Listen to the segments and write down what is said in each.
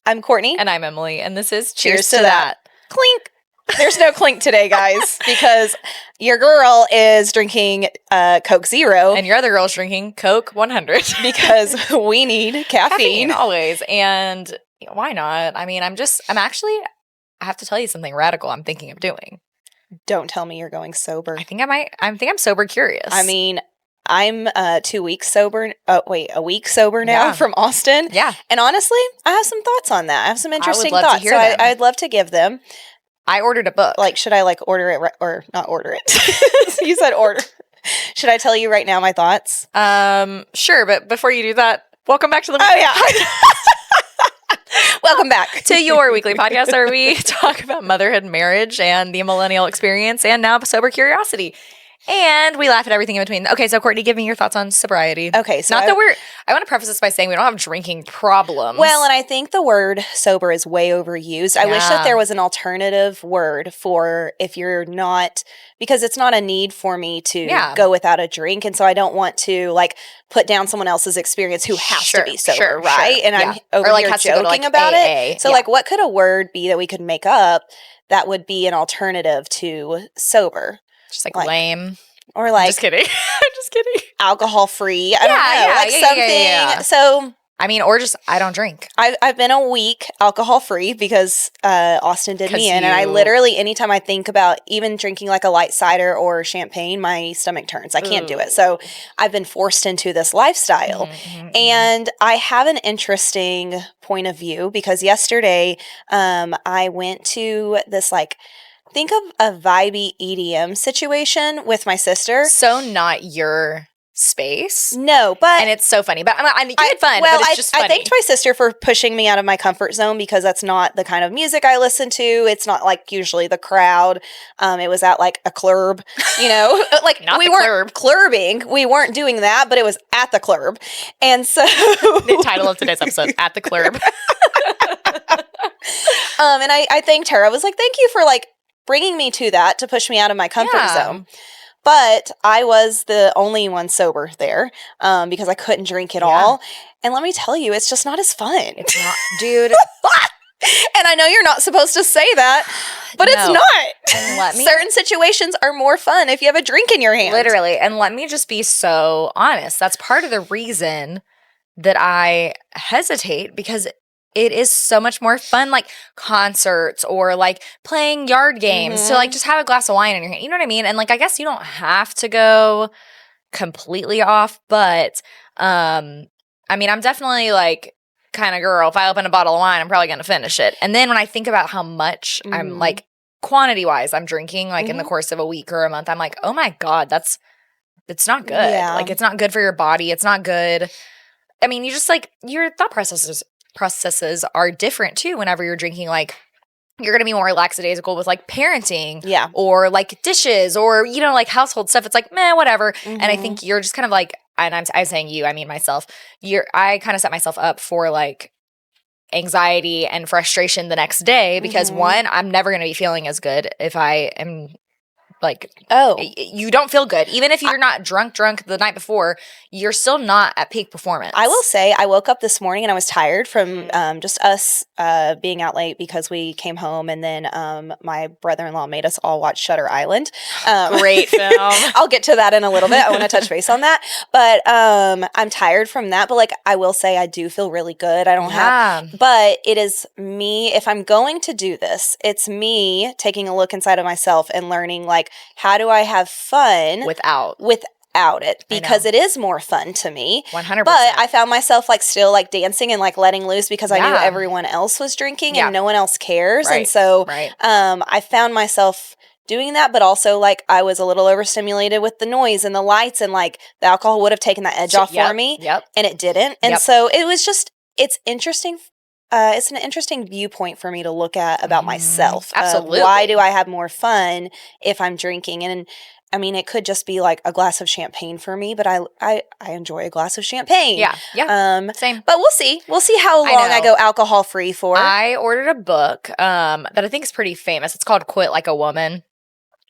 I'm Courtney. And I'm Emily, and this is Cheers to that. Clink. There's no clink today, guys, because your girl is drinking Coke Zero. And your other girl's drinking Coke 100. Because we need caffeine. Always. And why not? I mean, I have to tell you something radical I'm thinking of doing. Don't tell me you're going sober. I think I'm sober curious. I mean, I'm 2 weeks sober. A week sober now from Austin. Yeah. And honestly, I have some thoughts on that. I have some interesting love to thoughts. hear them. I'd love to give them. I ordered a book. Like, should I order it or not order it? You said order. Should I tell you right now my thoughts? Sure. But before you do that, welcome back to the Welcome back to your weekly podcast where we talk about motherhood, marriage, and the millennial experience, and now sober curiosity. And we laugh at everything in between. Okay, so Courtney, give me your thoughts on sobriety. Okay, so I want to preface this by saying we don't have drinking problems. Well, and I think the word sober is way overused. I wish that there was an alternative word for if you're not, because it's not a need for me to go without a drink. And so I don't want to put down someone else's experience who has to be sober, right? And I'm over here joking about it. So what could a word be that we could make up that would be an alternative to sober? Just lame. Or just kidding. I'm just kidding. Alcohol free. I don't know. Something. So I mean, or just I don't drink. I've been a week alcohol free because Austin did me in. And I literally, anytime I think about even drinking a light cider or champagne, my stomach turns. I can't do it. So I've been forced into this lifestyle. And I have an interesting point of view because yesterday I went to this think of a vibey EDM situation with my sister. So not your space. No, but... And it's so funny. But I mean, you had fun, but it's just funny. I thanked my sister for pushing me out of my comfort zone because that's not the kind of music I listen to. It's not usually the crowd. It was at a Clurb, Not we the weren't clurbing. We weren't doing that, but it was at the Clurb. And so... The title of today's episode, At the Clurb. And I thanked her. I was like, thank you for bringing me to that to push me out of my comfort zone. But I was the only one sober there because I couldn't drink at all. And let me tell you, it's just not as fun. It's not, dude. And I know you're not supposed to say that, but it's not. And certain situations are more fun if you have a drink in your hand. Literally. And let me just be so honest. That's part of the reason that I hesitate because it is so much more fun, concerts or playing yard games to just have a glass of wine in your hand. You know what I mean? And I guess you don't have to go completely off, but I mean, I'm definitely kind of girl. If I open a bottle of wine, I'm probably going to finish it. And then when I think about how much I'm quantity wise, I'm drinking in the course of a week or a month, I'm like, oh my God, it's not good. Yeah. It's not good for your body. It's not good. I mean, you just your thought processes are different too whenever you're drinking. You're going to be more lackadaisical with parenting or dishes or household stuff. It's meh, whatever. And I think you're just kind of and I'm saying you, I mean myself, I kind of set myself up for anxiety and frustration the next day because one, I'm never going to be feeling as good if I am you don't feel good. Even if you're not drunk the night before, you're still not at peak performance. I will say I woke up this morning and I was tired from just us being out late because we came home and then my brother-in-law made us all watch Shutter Island. Great film. I'll get to that in a little bit. I want to touch base on that. But I'm tired from that. But I will say I do feel really good. I don't have, but it is me. If I'm going to do this, it's me taking a look inside of myself and learning how do I have fun without it? Because it is more fun to me. 100%. But I found myself still dancing and letting loose because I knew everyone else was drinking and no one else cares. Right. And so Right. I found myself doing that, but also I was a little overstimulated with the noise and the lights and the alcohol would have taken that edge off for me. And it didn't. And so it was just, it's interesting. It's an interesting viewpoint for me to look at about myself. Absolutely. Why do I have more fun if I'm drinking? And I mean, it could just be a glass of champagne for me, but I enjoy a glass of champagne. Yeah. Same. But we'll see. We'll see how long I go alcohol free for. I ordered a book that I think is pretty famous. It's called Quit Like a Woman.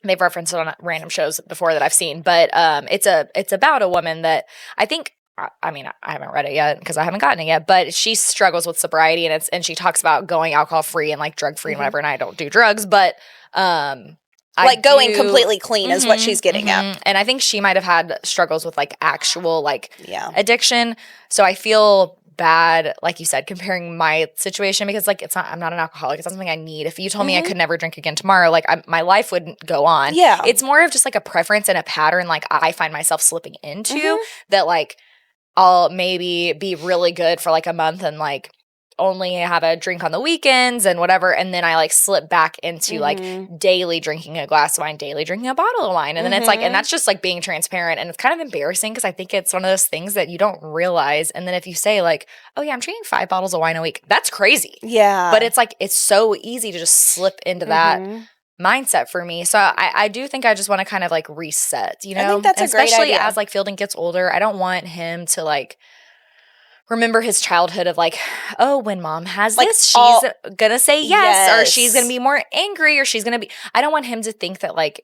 They've referenced it on random shows before that I've seen, but it's about a woman that I think I mean, I haven't read it yet because I haven't gotten it yet, but she struggles with sobriety and she talks about going alcohol free and like drug free and whatever. And I don't do drugs, but like going completely clean is what she's getting at. And I think she might have had struggles with like actual like addiction. So I feel bad, like you said, comparing my situation because like I'm not an alcoholic. It's not something I need. If you told me I could never drink again tomorrow, like my life wouldn't go on. Yeah. It's more of just like a preference and a pattern like I find myself slipping into that like I'll maybe be really good for like a month and like only have a drink on the weekends and whatever, and then I like slip back into like daily drinking a glass of wine, daily drinking a bottle of wine, and then it's like, and that's just like being transparent, and it's kind of embarrassing because I think it's one of those things that you don't realize, and then if you say like, oh yeah, I'm drinking 5 bottles of wine a week, that's crazy. Yeah, but it's like it's so easy to just slip into that mindset for me. So I do think I just want to kind of like reset, you know. I think that's a great idea. Especially as like Fielding gets older, I don't want him to like remember his childhood of like, oh, when mom has like this, she's gonna say yes, or she's gonna be more angry, or she's gonna be. I don't want him to think that like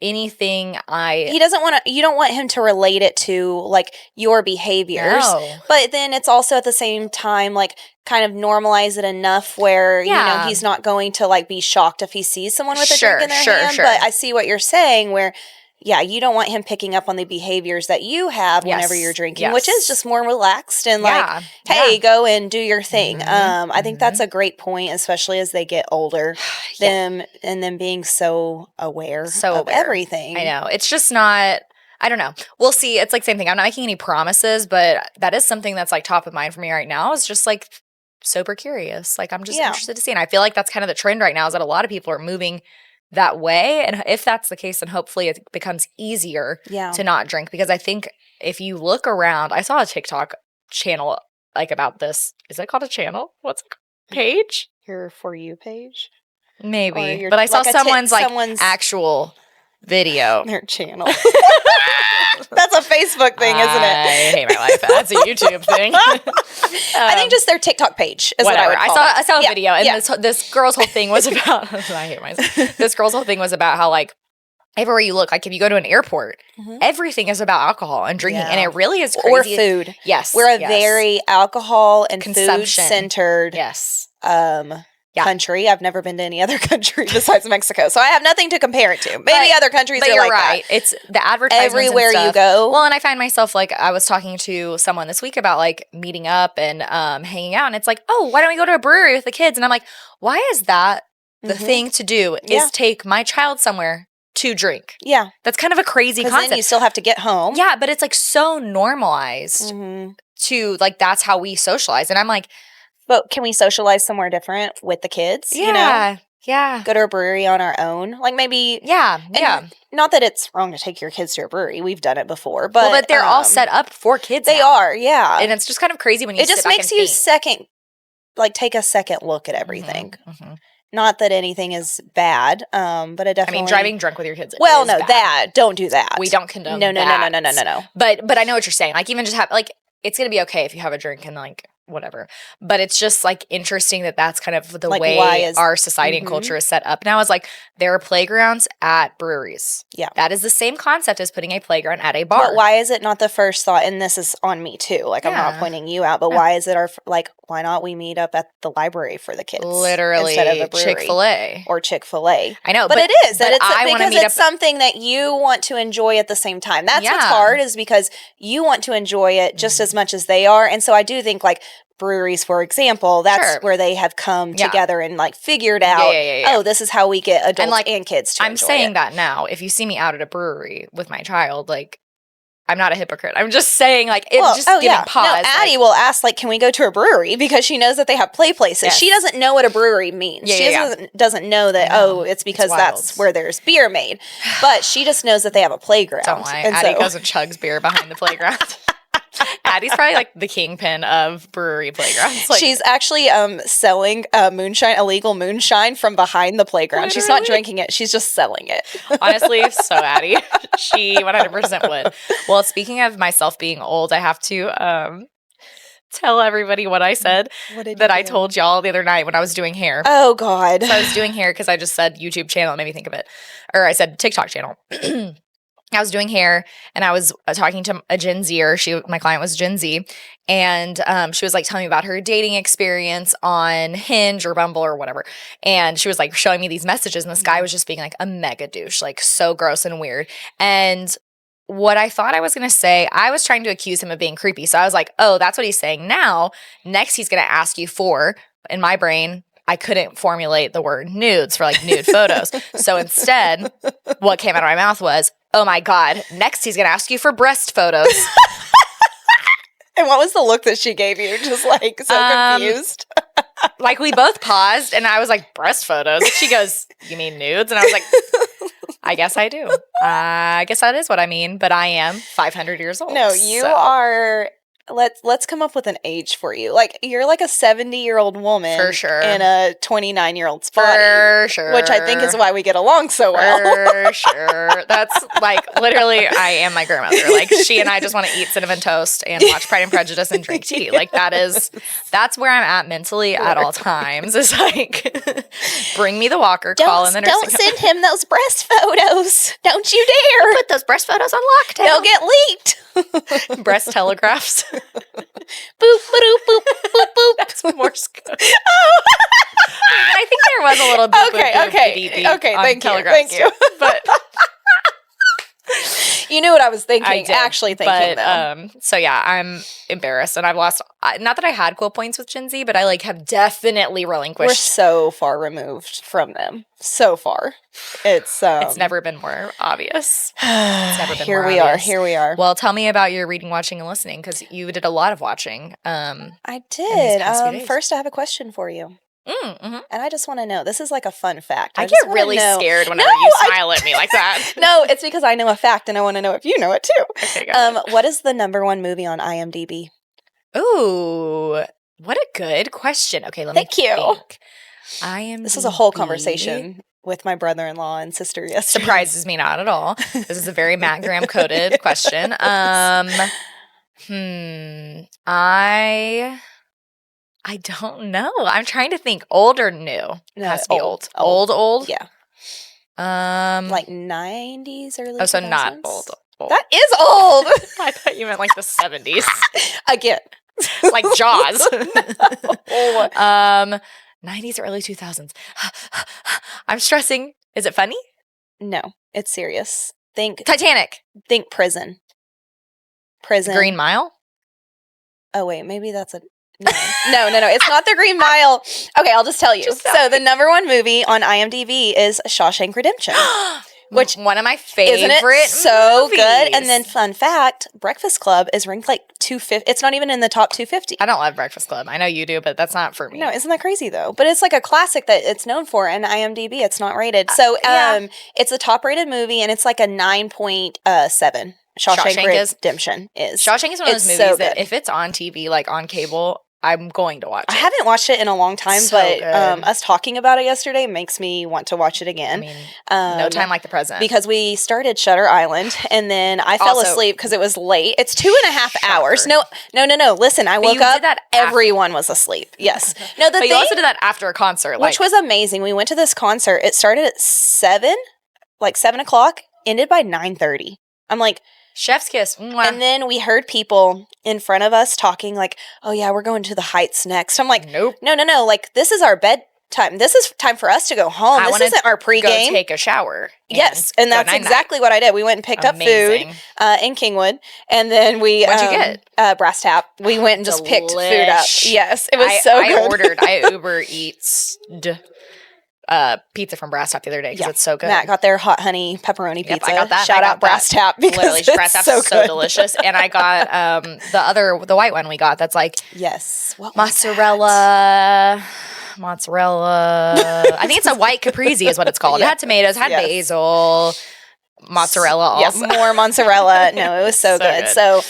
anything he doesn't want to. You don't want him to relate it to like your behaviors, but then it's also at the same time like kind of normalize it enough where you know he's not going to like be shocked if he sees someone with a drink in their hand. But I see what you're saying where. Yeah, you don't want him picking up on the behaviors that you have whenever you're drinking, which is just more relaxed and like, hey, go and do your thing. I think that's a great point, especially as they get older, them being so aware of everything. I know. It's just not, I don't know. We'll see. It's like same thing. I'm not making any promises, but that is something that's like top of mind for me right now is just like sober curious. Like I'm just interested to see. And I feel like that's kind of the trend right now is that a lot of people are moving that way, and if that's the case, then hopefully it becomes easier to not drink, because I think if you look around, I saw a TikTok channel like about this. Is it called a channel? What's it called? Page? Your For You page? Maybe. But I saw someone's actual video. Their channel. That's a Facebook thing, isn't it? I hate my life. That's a YouTube thing. I think just their TikTok page is what I would call I saw a video, and this girl's whole thing was about. I hate myself. This girl's whole thing was about how like everywhere you look, like if you go to an airport, everything is about alcohol and drinking, and it really is crazy. Or food. Yes, we're a very alcohol and food centered. Yes. Country. I've never been to any other country besides Mexico, so I have nothing to compare it to. Maybe other countries are like that. It's the advertisements everywhere and stuff. You go. Well, and I find myself like I was talking to someone this week about like meeting up and hanging out, and it's like, oh, why don't we go to a brewery with the kids? And I'm like, why is that the thing to do? Is take my child somewhere to drink? Yeah, that's kind of a crazy concept. Then you still have to get home. Yeah, but it's like so normalized to like that's how we socialize, and I'm like. But can we socialize somewhere different with the kids? Yeah. You know? Yeah. Go to a brewery on our own. Like maybe. Yeah. Not that it's wrong to take your kids to a brewery. We've done it before. But they're all set up for kids. They are, yeah. And it's just kind of crazy when you it just makes you take a second look at everything. Not that anything is bad, but it definitely. I mean, driving drunk with your kids. Well, no, bad. Don't do that. We don't condone no. But I know what you're saying. Like even just have like it's gonna be okay if you have a drink and like. Whatever. But it's just like interesting that that's kind of the like way our society and culture is set up now is like there are playgrounds at breweries. Yeah. That is the same concept as putting a playground at a bar. But why is it not the first thought? And this is on me too. Like I'm not pointing you out, but why is it why not we meet up at the library for the kids? Literally. Instead of a brewery. Chick-fil-A. Or Chick-fil-A. I know. But it is. Because it's something that you want to enjoy at the same time. That's what's hard is because you want to enjoy it just as much as they are. And so I do think like breweries, for example, that's where they have come together and like figured out, oh, this is how we get adults and kids to enjoy it. I'm saying that now. If you see me out at a brewery with my child, like, I'm not a hypocrite. I'm just saying, like, it's giving pause. No, Addie will ask, like, can we go to a brewery? Because she knows that they have play places. Yes. She doesn't know what a brewery means. She doesn't know that, it's because that's where there's beer made. But she just knows that they have a playground. Don't lie. Addie goes and chugs beer behind the playground. Addie's probably like the kingpin of brewery playgrounds. Like, she's actually selling illegal moonshine from behind the playground. Literally? She's not drinking it. She's just selling it. Honestly, so Addie. She 100% would. Well, speaking of myself being old, I have to tell everybody what I said I told y'all the other night when I was doing hair. Oh, God. So I was doing hair because I just said YouTube channel. It made me think of it. Or I said TikTok channel. I was doing hair and I was talking to a Gen Zer. My client was Gen Z. And she was like telling me about her dating experience on Hinge or Bumble or whatever. And she was like showing me these messages. And this guy was just being like a mega douche, like so gross and weird. And what I thought I was going to say, I was trying to accuse him of being creepy. So I was like, oh, that's what he's saying now. Next, he's going to ask you for, in my brain, I couldn't formulate the word nudes for like nude photos. So instead, what came out of my mouth was, oh my God, next he's going to ask you for breast photos. And what was the look that she gave you? Just like so confused. Like we both paused and I was like, breast photos? She goes, you mean nudes? And I was like, I guess I do. I guess that is what I mean, but I am 500 years old. No, you are. Let's come up with an age for you. Like you're like a 70-year-old woman for sure in a 29-year-old's body. For sure. Which I think is why we get along so well. For sure. That's like literally I am my grandmother. Like she and I just want to eat cinnamon toast and watch Pride and Prejudice and drink tea. Like that's where I'm at mentally at all times. Is like bring me the walker, call in the nursing home. Don't send him those breast photos. Don't you dare. Put those breast photos on lockdown. They'll get leaked. Breast telegraphs. Boop, boop, boop, boop, boop. That's Morse code. Oh. I think there was a little boop, okay, boop, okay, boop, okay. Thank you. But you knew what I was thinking. I did, actually thinking. But, so yeah, I'm embarrassed, and I've lost. Not that I had cool points with Gen Z, but I like have definitely relinquished. We're so far removed from them. So far, it's never been more obvious. It's never been here more we obvious. are. Here we are. Well, tell me about your reading, watching, and listening because you did a lot of watching. I did. First, I have a question for you. Mm-hmm. And I just want to know. This is like a fun fact. I get really scared whenever you smile at me like that. No, it's because I know a fact and I want to know if you know it too. Okay, got it. What is the #1 movie on IMDb? Ooh, what a good question. Okay, let me think. IMDb. This was a whole conversation with my brother-in-law and sister yesterday. Surprises me not at all. This is a very Matt Graham coded question. I don't know. I'm trying to think. Old or new? It has to be old. Old? Yeah. Like 90s, early 2000s? Oh, so not old. That is old! I thought you meant like the 70s. Again. Like Jaws. No. 90s or early 2000s. I'm stressing. Is it funny? No, it's serious. Think Titanic. Think prison. Green Mile? Oh, wait. Maybe that's a... No. It's not the Green Mile. Okay, I'll just tell you. So the #1 movie on IMDb is Shawshank Redemption. Which one of my favorite isn't it so movies. Good? And then fun fact, Breakfast Club is ranked like 250. It's not even in the top 250. I don't love Breakfast Club. I know you do, but that's not for me. No, isn't that crazy though? But it's like a classic that it's known for, and IMDb it's not rated. So it's a top rated movie, and it's like a 9.7. Shawshank Redemption is. Shawshank is one of those movies that if it's on TV, like on cable, I'm going to watch it. I haven't watched it in a long time, but us talking about it yesterday makes me want to watch it again. I mean, no time like the present. Because we started Shutter Island, and then I fell asleep because it was late. It's 2.5 hours. No. Listen, I woke up, everyone was asleep. Yes. No, but you also did that after a concert. Which was amazing. We went to this concert. It started at 7 o'clock, ended by 9:30. I'm like... Chef's kiss. Mwah. And then we heard people in front of us talking like, oh yeah, we're going to the Heights next. I'm like, nope. No. Like, this is our bedtime. This is time for us to go home. This isn't our pregame. Go take a shower. Yes. And that's exactly what I did. We went and picked up food in Kingwood. And then we... What'd you get? Brass Tap. We went and just picked food up. Yes. It was so good. I Uber Eats pizza from Brass Tap the other day because it's so good. Matt got their hot honey pepperoni pizza. I got that. Shout out Brass Tap because literally Brass Tap's so delicious. And I got the white one we got that's like mozzarella. I think it's a white caprese is what it's called. It had tomatoes, had basil. Mozzarella also. More mozzarella. No, it was so good. So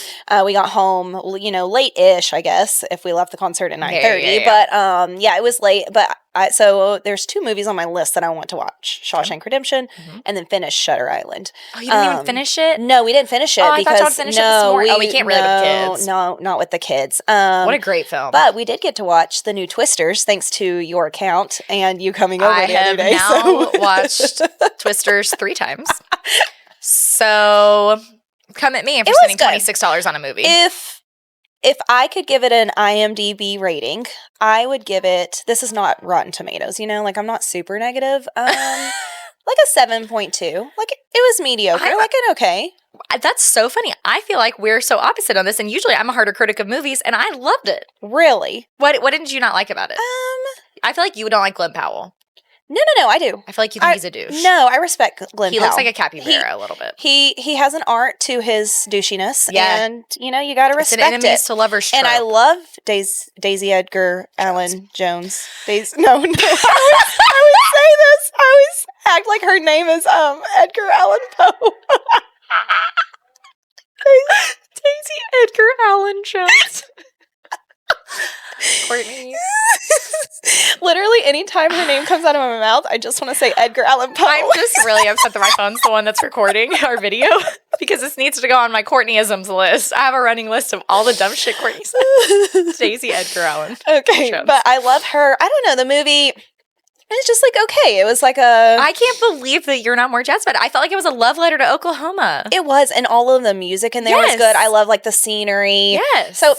we got home, late-ish, I guess, if we left the concert at 9:30. But it was late. But so there's 2 movies on my list that I want to watch: Shawshank Redemption, and then finish Shutter Island. Oh, you didn't even finish it? No, we didn't finish it because I thought finish it this morning. We can't really with kids. No, not with the kids. What a great film! But we did get to watch the new Twisters thanks to your account and you coming over the other day. I have now watched Twisters 3 times. So come at me if you're spending $26 on a movie. If I could give it an IMDb rating, I would give it, this is not Rotten Tomatoes, like I'm not super negative, like a 7.2. Like it was mediocre, like an okay. That's so funny. I feel like we're so opposite on this, and usually I'm a harder critic of movies, and I loved it. Really? What did you not like about it? I feel like you don't like Glenn Powell. No, I do. I feel like you think he's a douche. No, I respect Glenn Powell. He looks like a capybara a little bit. He has an art to his douchiness, and you got to respect it. It's an enemies to lovers trope. And I love Daisy Edgar Allen Jones. No. I would say this. I always act like her name is Edgar Allan Poe. Daisy Edgar Allen Jones. Courtney. Literally, anytime her name comes out of my mouth, I just want to say Edgar Allan Poe. I'm just really upset that my phone's the one that's recording our video because this needs to go on my Courtneyisms list. I have a running list of all the dumb shit Courtney says. Daisy Edgar Allen. Okay, but I love her. I don't know, the movie... It's just like, okay, it was like I can't believe that you're not more jazzed about it. I felt like it was a love letter to Oklahoma. It was, and all of the music in there was good. I love, like, the scenery. Yes. So,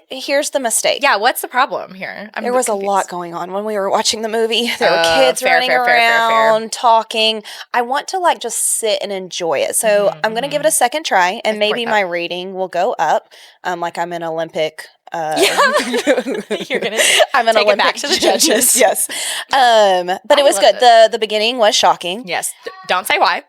here's the mistake. Yeah, what's the problem here? There was confused. A lot going on when we were watching the movie. There were kids running around, talking. I want to, like, just sit and enjoy it. So, I'm going to give it a second try, and maybe my rating will go up. Like, I'm an Olympic... You're gonna I'm an Olympic back to the judges. Yes. But it was good. The beginning was shocking. Yes. Don't say why.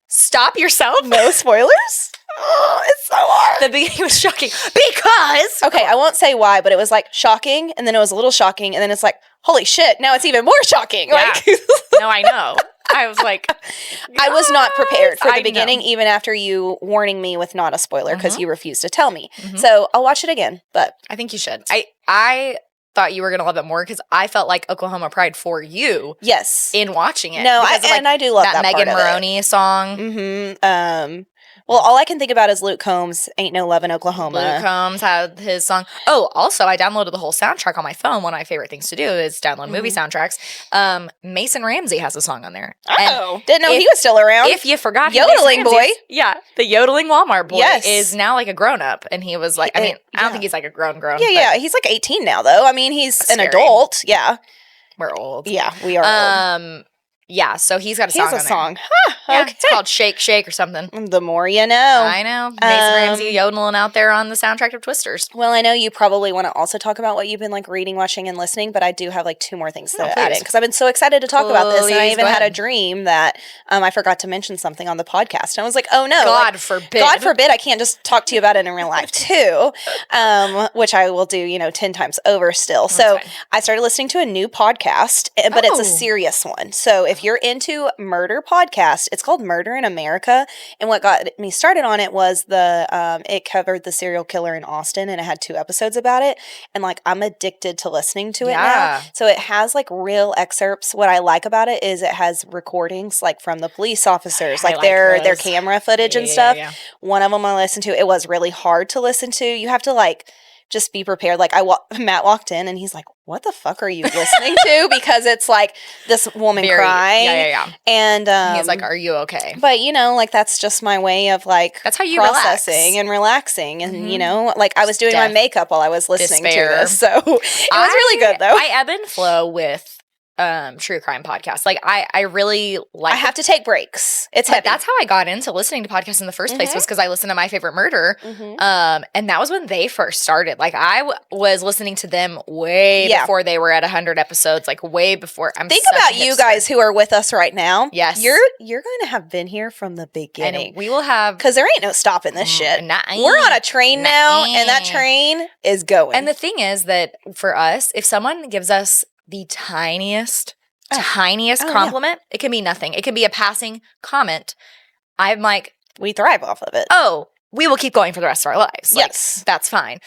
Stop yourself. No spoilers. Oh, it's so hard. The beginning was shocking because okay, I won't say why, but it was like shocking, and then it was a little shocking, and then it's like, holy shit, now it's even more shocking. Yeah. No, I know. I was like, I was not prepared for the beginning, even after you warning me with not a spoiler because you refused to tell me. So I'll watch it again, but I think you should. I thought you were gonna love it more because I felt like Oklahoma Pride for you. Yes, in watching it. No, I do love that Megan part Maroney song. Well, all I can think about is Luke Combs' Ain't No Love in Oklahoma. Luke Combs had his song. Oh, also, I downloaded the whole soundtrack on my phone. One of my favorite things to do is download movie soundtracks. Mason Ramsey has a song on there. Oh, didn't know he was still around. If you forgot, yodeling boy. Yeah, the yodeling Walmart boy is now like a grown-up. And he was like, I don't think he's like a grown. Yeah, he's like 18 now, though. I mean, he's an adult. Yeah. We're old. Yeah, we are old. Yeah, so he's got a song on there. He has a song. Yeah, okay. It's called Shake, Shake or something. The more you know. I know. Mason Ramsey yodeling out there on the soundtrack of Twisters. Well, I know you probably want to also talk about what you've been like reading, watching, and listening, but I do have like 2 more things to add in because I've been so excited to talk about this, and I even had a dream that I forgot to mention something on the podcast. And I was like, oh no. God forbid. God forbid I can't just talk to you about it in real life too, which I will do, 10 times over still. So I started listening to a new podcast, but it's a serious one. So if you're into murder podcast, it's called Murder in America, and what got me started on it was it covered the serial killer in Austin, and it had 2 episodes about it, and like I'm addicted to listening to it now. So it has like real excerpts. What I like about it is it has recordings like from the police officers, like their camera footage and stuff. One of them I listened to, it was really hard to listen to. You have to like just be prepared. Like Matt walked in and he's like, what the fuck are you listening to? Because it's like this woman crying. Yeah. And he's like, are you okay? But like that's just my way of like that's how you processing and relaxing. And like I was doing my makeup while I was listening to this. So it was really good though. I ebb and flow with true crime podcasts. Like I really like I have to take breaks. It's heavy. That's how I got into listening to podcasts in the first place was because I listened to My Favorite Murder. And that was when they first started. Like I was listening to them way before they were at 100 episodes, like way before. Think about you guys who are with us right now. Yes. You're going to have been here from the beginning. And we will have because there ain't no stopping this shit. We're on a train now and that train is going. And the thing is that for us, if someone gives us the tiniest compliment. It can be nothing. It can be a passing comment. I'm like, we thrive off of it. Oh, we will keep going for the rest of our lives. Yes. Like, that's fine.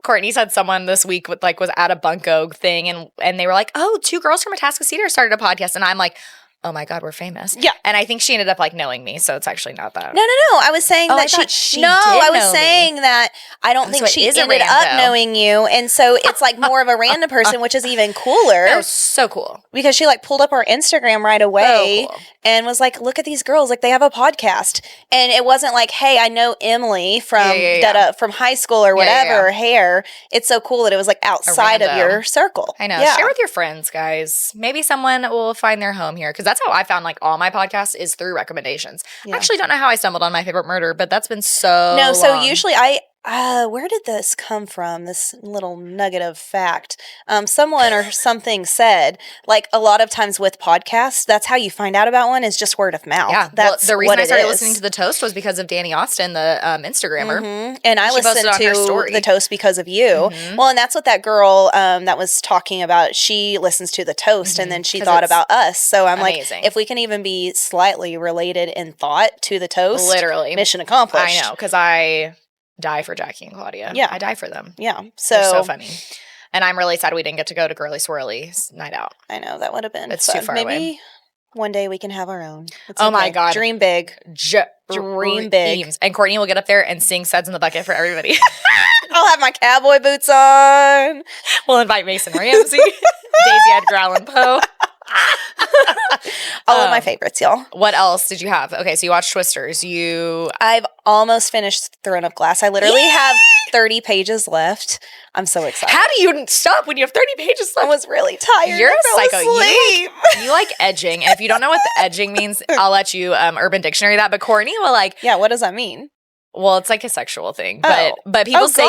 Courtney said someone this week was at a Bunko thing and they were like, oh, 2 girls from Atascocita started a podcast. And I'm like, oh my God, we're famous. Yeah. And I think she ended up like knowing me. So it's actually not that. No. I was saying that I was saying that I don't think she ended up knowing you. And so it's like more of a random person, which is even cooler. That was so cool. Because she like pulled up our Instagram right away and was like, look at these girls. Like they have a podcast. And it wasn't like, hey, I know Emily from from high school or whatever, or hair. It's so cool that it was like outside of your circle. I know. Share with your friends, guys. Maybe someone will find their home here. Because that's how I found like all my podcasts is through recommendations. I actually don't know how I stumbled on My Favorite Murder, but that's been so long. So usually where did this come from? This little nugget of fact. Someone or something said, like a lot of times with podcasts, that's how you find out about one is just word of mouth. Yeah, that's the reason I started listening to The Toast was because of Danny Austin, the Instagrammer. Mm-hmm. And I listened to The Toast because of you. Mm-hmm. Well, and that's what that girl that was talking about. She listens to The Toast, and then she thought about us. So I'm amazing. Like, if we can even be slightly related in thought to The Toast, literally, mission accomplished. I know, because I die for Jackie and Claudia. Yeah. I die for them. Yeah. They're so funny. And I'm really sad we didn't get to go to Girly Swirly night out. I know. That would have been It's fun. Too far away. Maybe one day we can have our own. It's okay. My God. Dream big. Dream big. And Courtney will get up there and sing Suds in the Bucket for everybody. I'll have my cowboy boots on. We'll invite Mason Ramsey, Daisy Edgar Allan Poe. All of my favorites, y'all. What else did you have? Okay, so you watched Twisters. I've almost finished Throne of Glass. I literally have 30 pages left. I'm so excited. How do you stop when you have 30 pages left? I was really tired. You're a psycho. You like edging. And if you don't know what the edging means, I'll let you Urban Dictionary that. But Courtney will like... Yeah, what does that mean? Well, it's like a sexual thing. But people say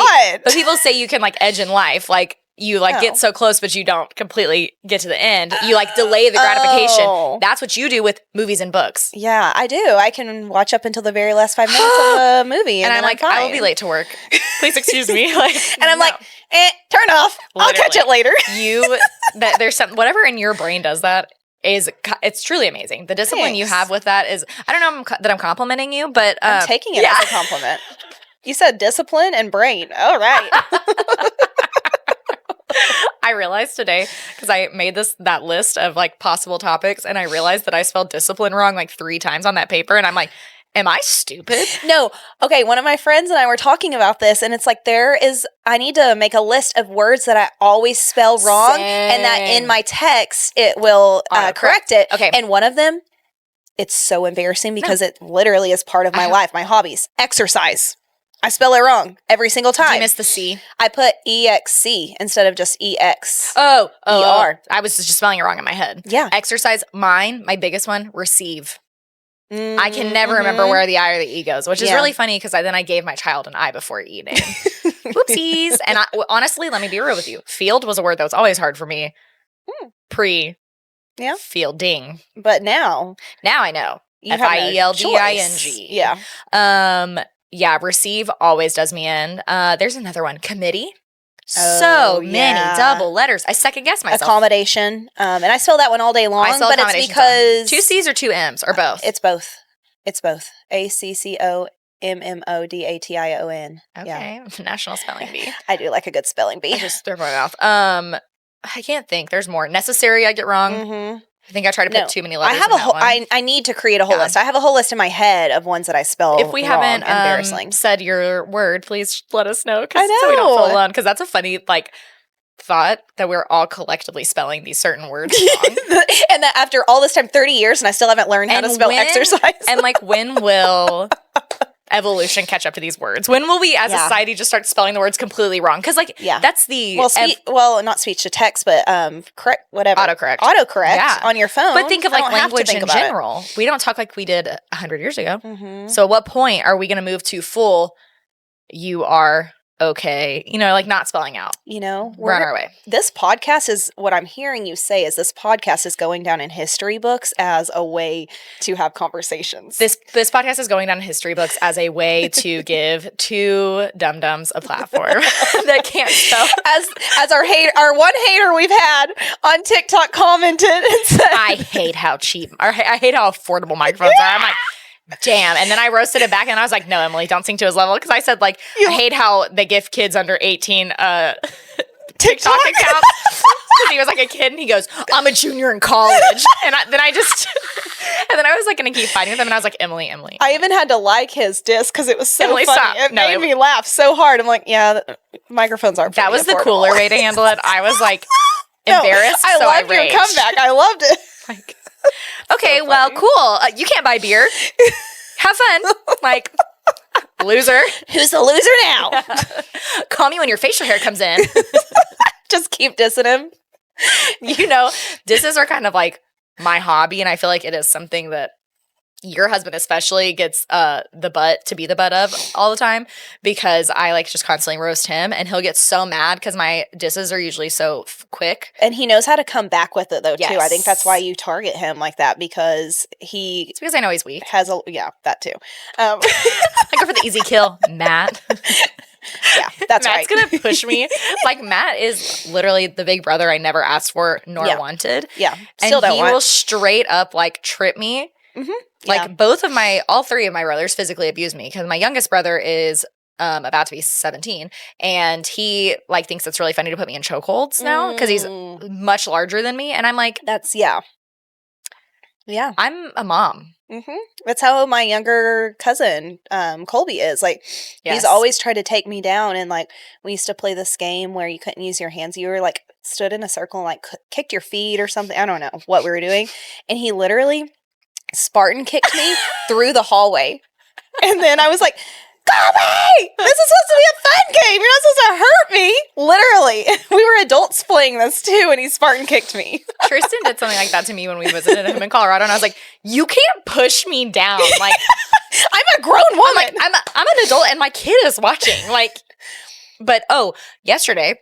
you can like edge in life. Like you like get so close, but you don't completely get to the end. You like delay the gratification. That's what you do with movies and books. Yeah, I do. I can watch up until the very last 5 minutes of a movie. And I'm like, I will be late to work. Please excuse me. Like, and I'm like, turn off. Literally. I'll catch it later. There's something, whatever in your brain does that. It's truly amazing. The discipline you have with that is, I don't know that I'm complimenting you, but I'm taking it as a compliment. You said discipline and brain. All right. I realized today, because I made that list of like possible topics, and I realized that I spelled discipline wrong like 3 times on that paper, and I'm like, am I stupid? No. Okay, one of my friends and I were talking about this, and it's like I need to make a list of words that I always spell wrong, and that in my text, it will correct it. Okay. And one of them, it's so embarrassing because it literally is part of my life, my hobbies. Exercise. I spell it wrong every single time. Did you miss the C? I put EXC instead of just EX. ER. I was just spelling it wrong in my head. Yeah. Exercise, my biggest one, receive. Mm-hmm. I can never remember where the I or the E goes, which is really funny because then I gave my child an I before E name. Whoopsies. And honestly, let me be real with you. Field was a word that was always hard for me. Fielding. But now I know. F-I-E-L-D-I-N-G. Yeah. Yeah, receive always does me in. There's another one. Committee. So many double letters. I second guess myself. Accommodation. And I spell that one all day long, but it's because 2 C's or 2 M's or both? It's both. ACCOMMODATION. Okay. Yeah. National Spelling Bee. I do like a good spelling bee. I just threw my mouth. I can't think. There's more. Necessary, I get wrong. Mm-hmm. I think I try to put too many letters. I need to create a whole list. I have a whole list in my head of ones that I spell. If we haven't said your word, please let us know. So we don't feel alone. Because that's a funny thought that we're all collectively spelling these certain words wrong. And that after all this time, 30 years, and I still haven't learned how to spell exercise. And when will evolution catch up to these words? When will we as a society just start spelling the words completely wrong? Because that's the not speech to text, but correct whatever autocorrect on your phone. But think of language in general. We don't talk like we did 100 years ago. Mm-hmm. So at what point are we going to move to full you are okay, not spelling out. We're on our way. This podcast is what I'm hearing you say is this podcast is going down in history books as a way to have conversations. This podcast is going down in history books as a way to give 2 dum-dums a platform that can't spell. As our one hater we've had on TikTok commented and said, I hate how cheap, or I hate how affordable microphones are. I'm like, damn. And then I roasted it back and I was like, no, Emily, don't sing to his level. Because I said, I hate how they give kids under 18 TikTok accounts. because he was like a kid, and he goes, I'm a junior in college. And then I was like going to keep fighting with him, and I was like, Emily. I even had to like his disc because it was so Emily, funny. stop. It made me laugh so hard. I'm like, yeah, microphones aren't. That was affordable. the cooler way to handle it. I was like embarrassed. I loved your comeback. I loved it. Like, okay, so well, cool. You can't buy beer. Have fun. Like, loser. Who's the loser now? Call me when your facial hair comes in. Just keep dissing him. Disses are kind of like my hobby, and I feel like it is something that your husband especially gets the butt of all the time, because I like just constantly roast him, and he'll get so mad because my disses are usually so quick. And he knows how to come back with it though too. I think that's why you target him like that, because it's because I know he's weak. That too. I go for the easy kill, Matt. Yeah, that's Matt's right. gonna push me. Like, Matt is literally the big brother I never asked for nor wanted. Yeah, still and he will straight up like trip me. Mm-hmm. Like all three of my brothers physically abuse me, because my youngest brother is about to be 17, and he like thinks it's really funny to put me in chokeholds now because he's much larger than me, and I'm like, I'm a mom. Mm-hmm. That's how my younger cousin Colby is. Like, he's always tried to take me down, and like we used to play this game where you couldn't use your hands. You were like stood in a circle and like kicked your feet or something. I don't know what we were doing, and he literally Spartan kicked me through the hallway. And then I was like, Colby, this is supposed to be a fun game. You're not supposed to hurt me. Literally. We were adults playing this too, and he Spartan kicked me. Tristan did something like that to me when we visited him in Colorado, and I was like, you can't push me down. Like, I'm a grown woman. I'm an adult, and my kid is watching. Like, but yesterday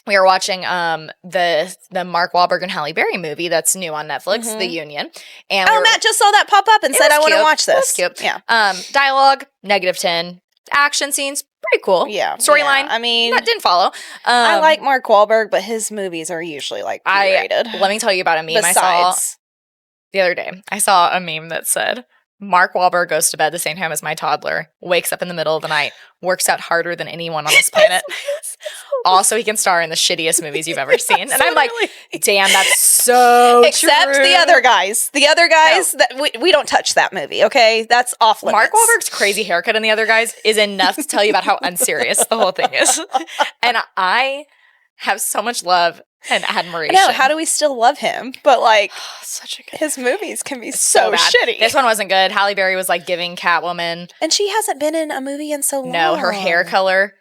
we were watching the Mark Wahlberg and Halle Berry movie that's new on Netflix, The Union. And Matt just saw that pop up and said, I want to watch this. It was cute. Yeah. Dialogue, -10. Action scenes, pretty cool. Yeah. Storyline, I mean, that didn't follow. I like Mark Wahlberg, but his movies are usually like rated. Let me tell you about a meme I saw the other day. I saw a meme that said, Mark Wahlberg goes to bed the same time as my toddler, wakes up in the middle of the night, works out harder than anyone on this planet. Also, he can star in the shittiest movies you've ever seen. And I'm like, damn, that's so Except true. the other guys. The other guys, that we don't touch that movie, okay? That's off limits. Mark Wahlberg's crazy haircut in The Other Guys is enough to tell you about how unserious the whole thing is. And I have so much love and admiration. No, how do we still love him? But like, such a good his movies can be so bad. shitty. This one wasn't good. Halle Berry was like giving Catwoman. And she hasn't been in a movie in so long. No, her hair color,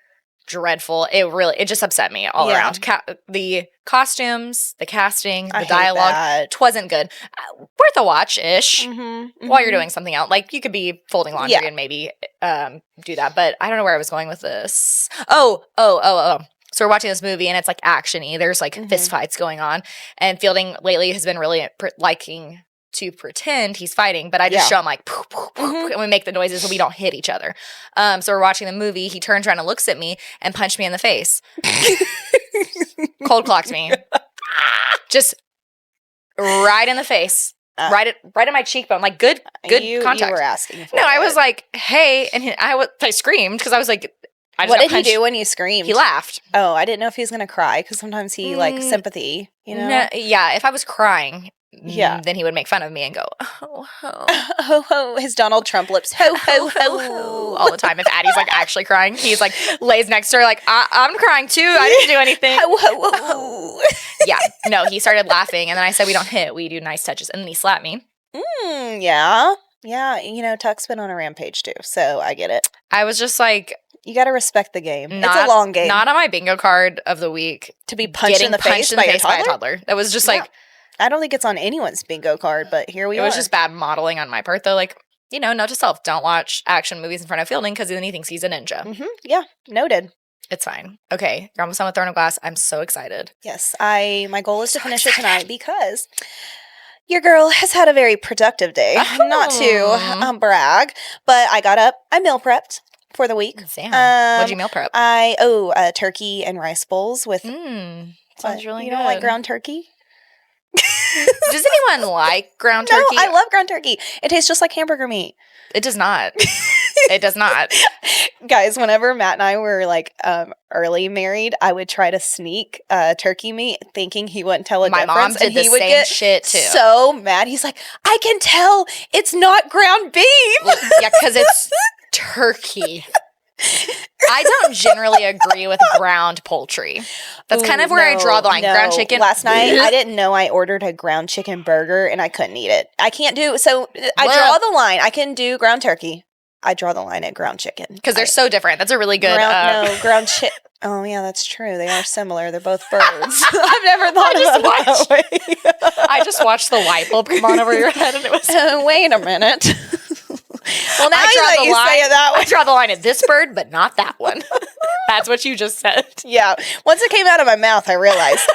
dreadful. It just upset me all around. The costumes, the casting, the dialogue, it wasn't good. Worth a watch-ish while you're doing something else. Like, you could be folding laundry and maybe do that. But I don't know where I was going with this. Oh. So we're watching this movie, and it's like action-y. There's like fist fights going on. And Fielding lately has been really liking to pretend he's fighting, but I just show him like, poof, poof, poof, and we make the noises, so we don't hit each other. So we're watching the movie. He turns around and looks at me and punched me in the face. Cold clocked me. Just right in the face. Right at my cheekbone. Like, good contact. You were asking for No, it. I was like, hey, and I screamed because I was like, what did he do when you screamed? He laughed. Oh, I didn't know if he was going to cry, because sometimes he like sympathy, you know? No, yeah, if I was crying, then he would make fun of me and go, ho, ho. Ho, ho. His Donald Trump lips. Ho, ho, ho, ho. All the time. If Addie's like actually crying, he's like lays next to her like, I'm crying too. I didn't do anything. Ho, ho, ho. Yeah. No, he started laughing, and then I said, we don't hit. We do nice touches. And then he slapped me. Yeah. Yeah. You know, Tuck's been on a rampage too, so I get it. I was just like, you got to respect the game. It's a long game. Not on my bingo card of the week. To be punched in the face by a toddler? That was just like, I don't think it's on anyone's bingo card, but here we are. It was just bad modeling on my part, though. Like, note to self, don't watch action movies in front of Fielding, because then he thinks he's a ninja. Yeah, noted. It's fine. Okay, you're almost done with Throne of Glass. I'm so excited. Yes, my goal is to finish it tonight, because your girl has had a very productive day. Oh. Not to brag, but I got up, I meal prepped for the week. Damn. What'd you meal prep? Turkey and rice bowls with. Sounds really good. You don't like ground turkey? Does anyone like ground turkey? No, I love ground turkey. It tastes just like hamburger meat. It does not. It does not. Guys, whenever Matt and I were like early married, I would try to sneak turkey meat thinking he wouldn't tell a My difference. mom did and the he would same get shit too. so mad. He's like, I can tell it's not ground beef. Yeah, because it's turkey. I don't generally agree with ground poultry. That's kind of where I draw the line. Ground chicken. Last night, I didn't know I ordered a ground chicken burger and I couldn't eat it. I can't do so. I draw the line. I can do ground turkey. I draw the line at ground chicken because they're so different. That's a really good ground chicken. Oh yeah, that's true. They are similar. They're both birds. I've never thought about it that way. I just watched the light bulb come on over your head, and it was. Wait a minute. Well, now I draw the line. Say it that way. I draw the line at this bird, but not that one. That's what you just said. Yeah. Once it came out of my mouth, I realized.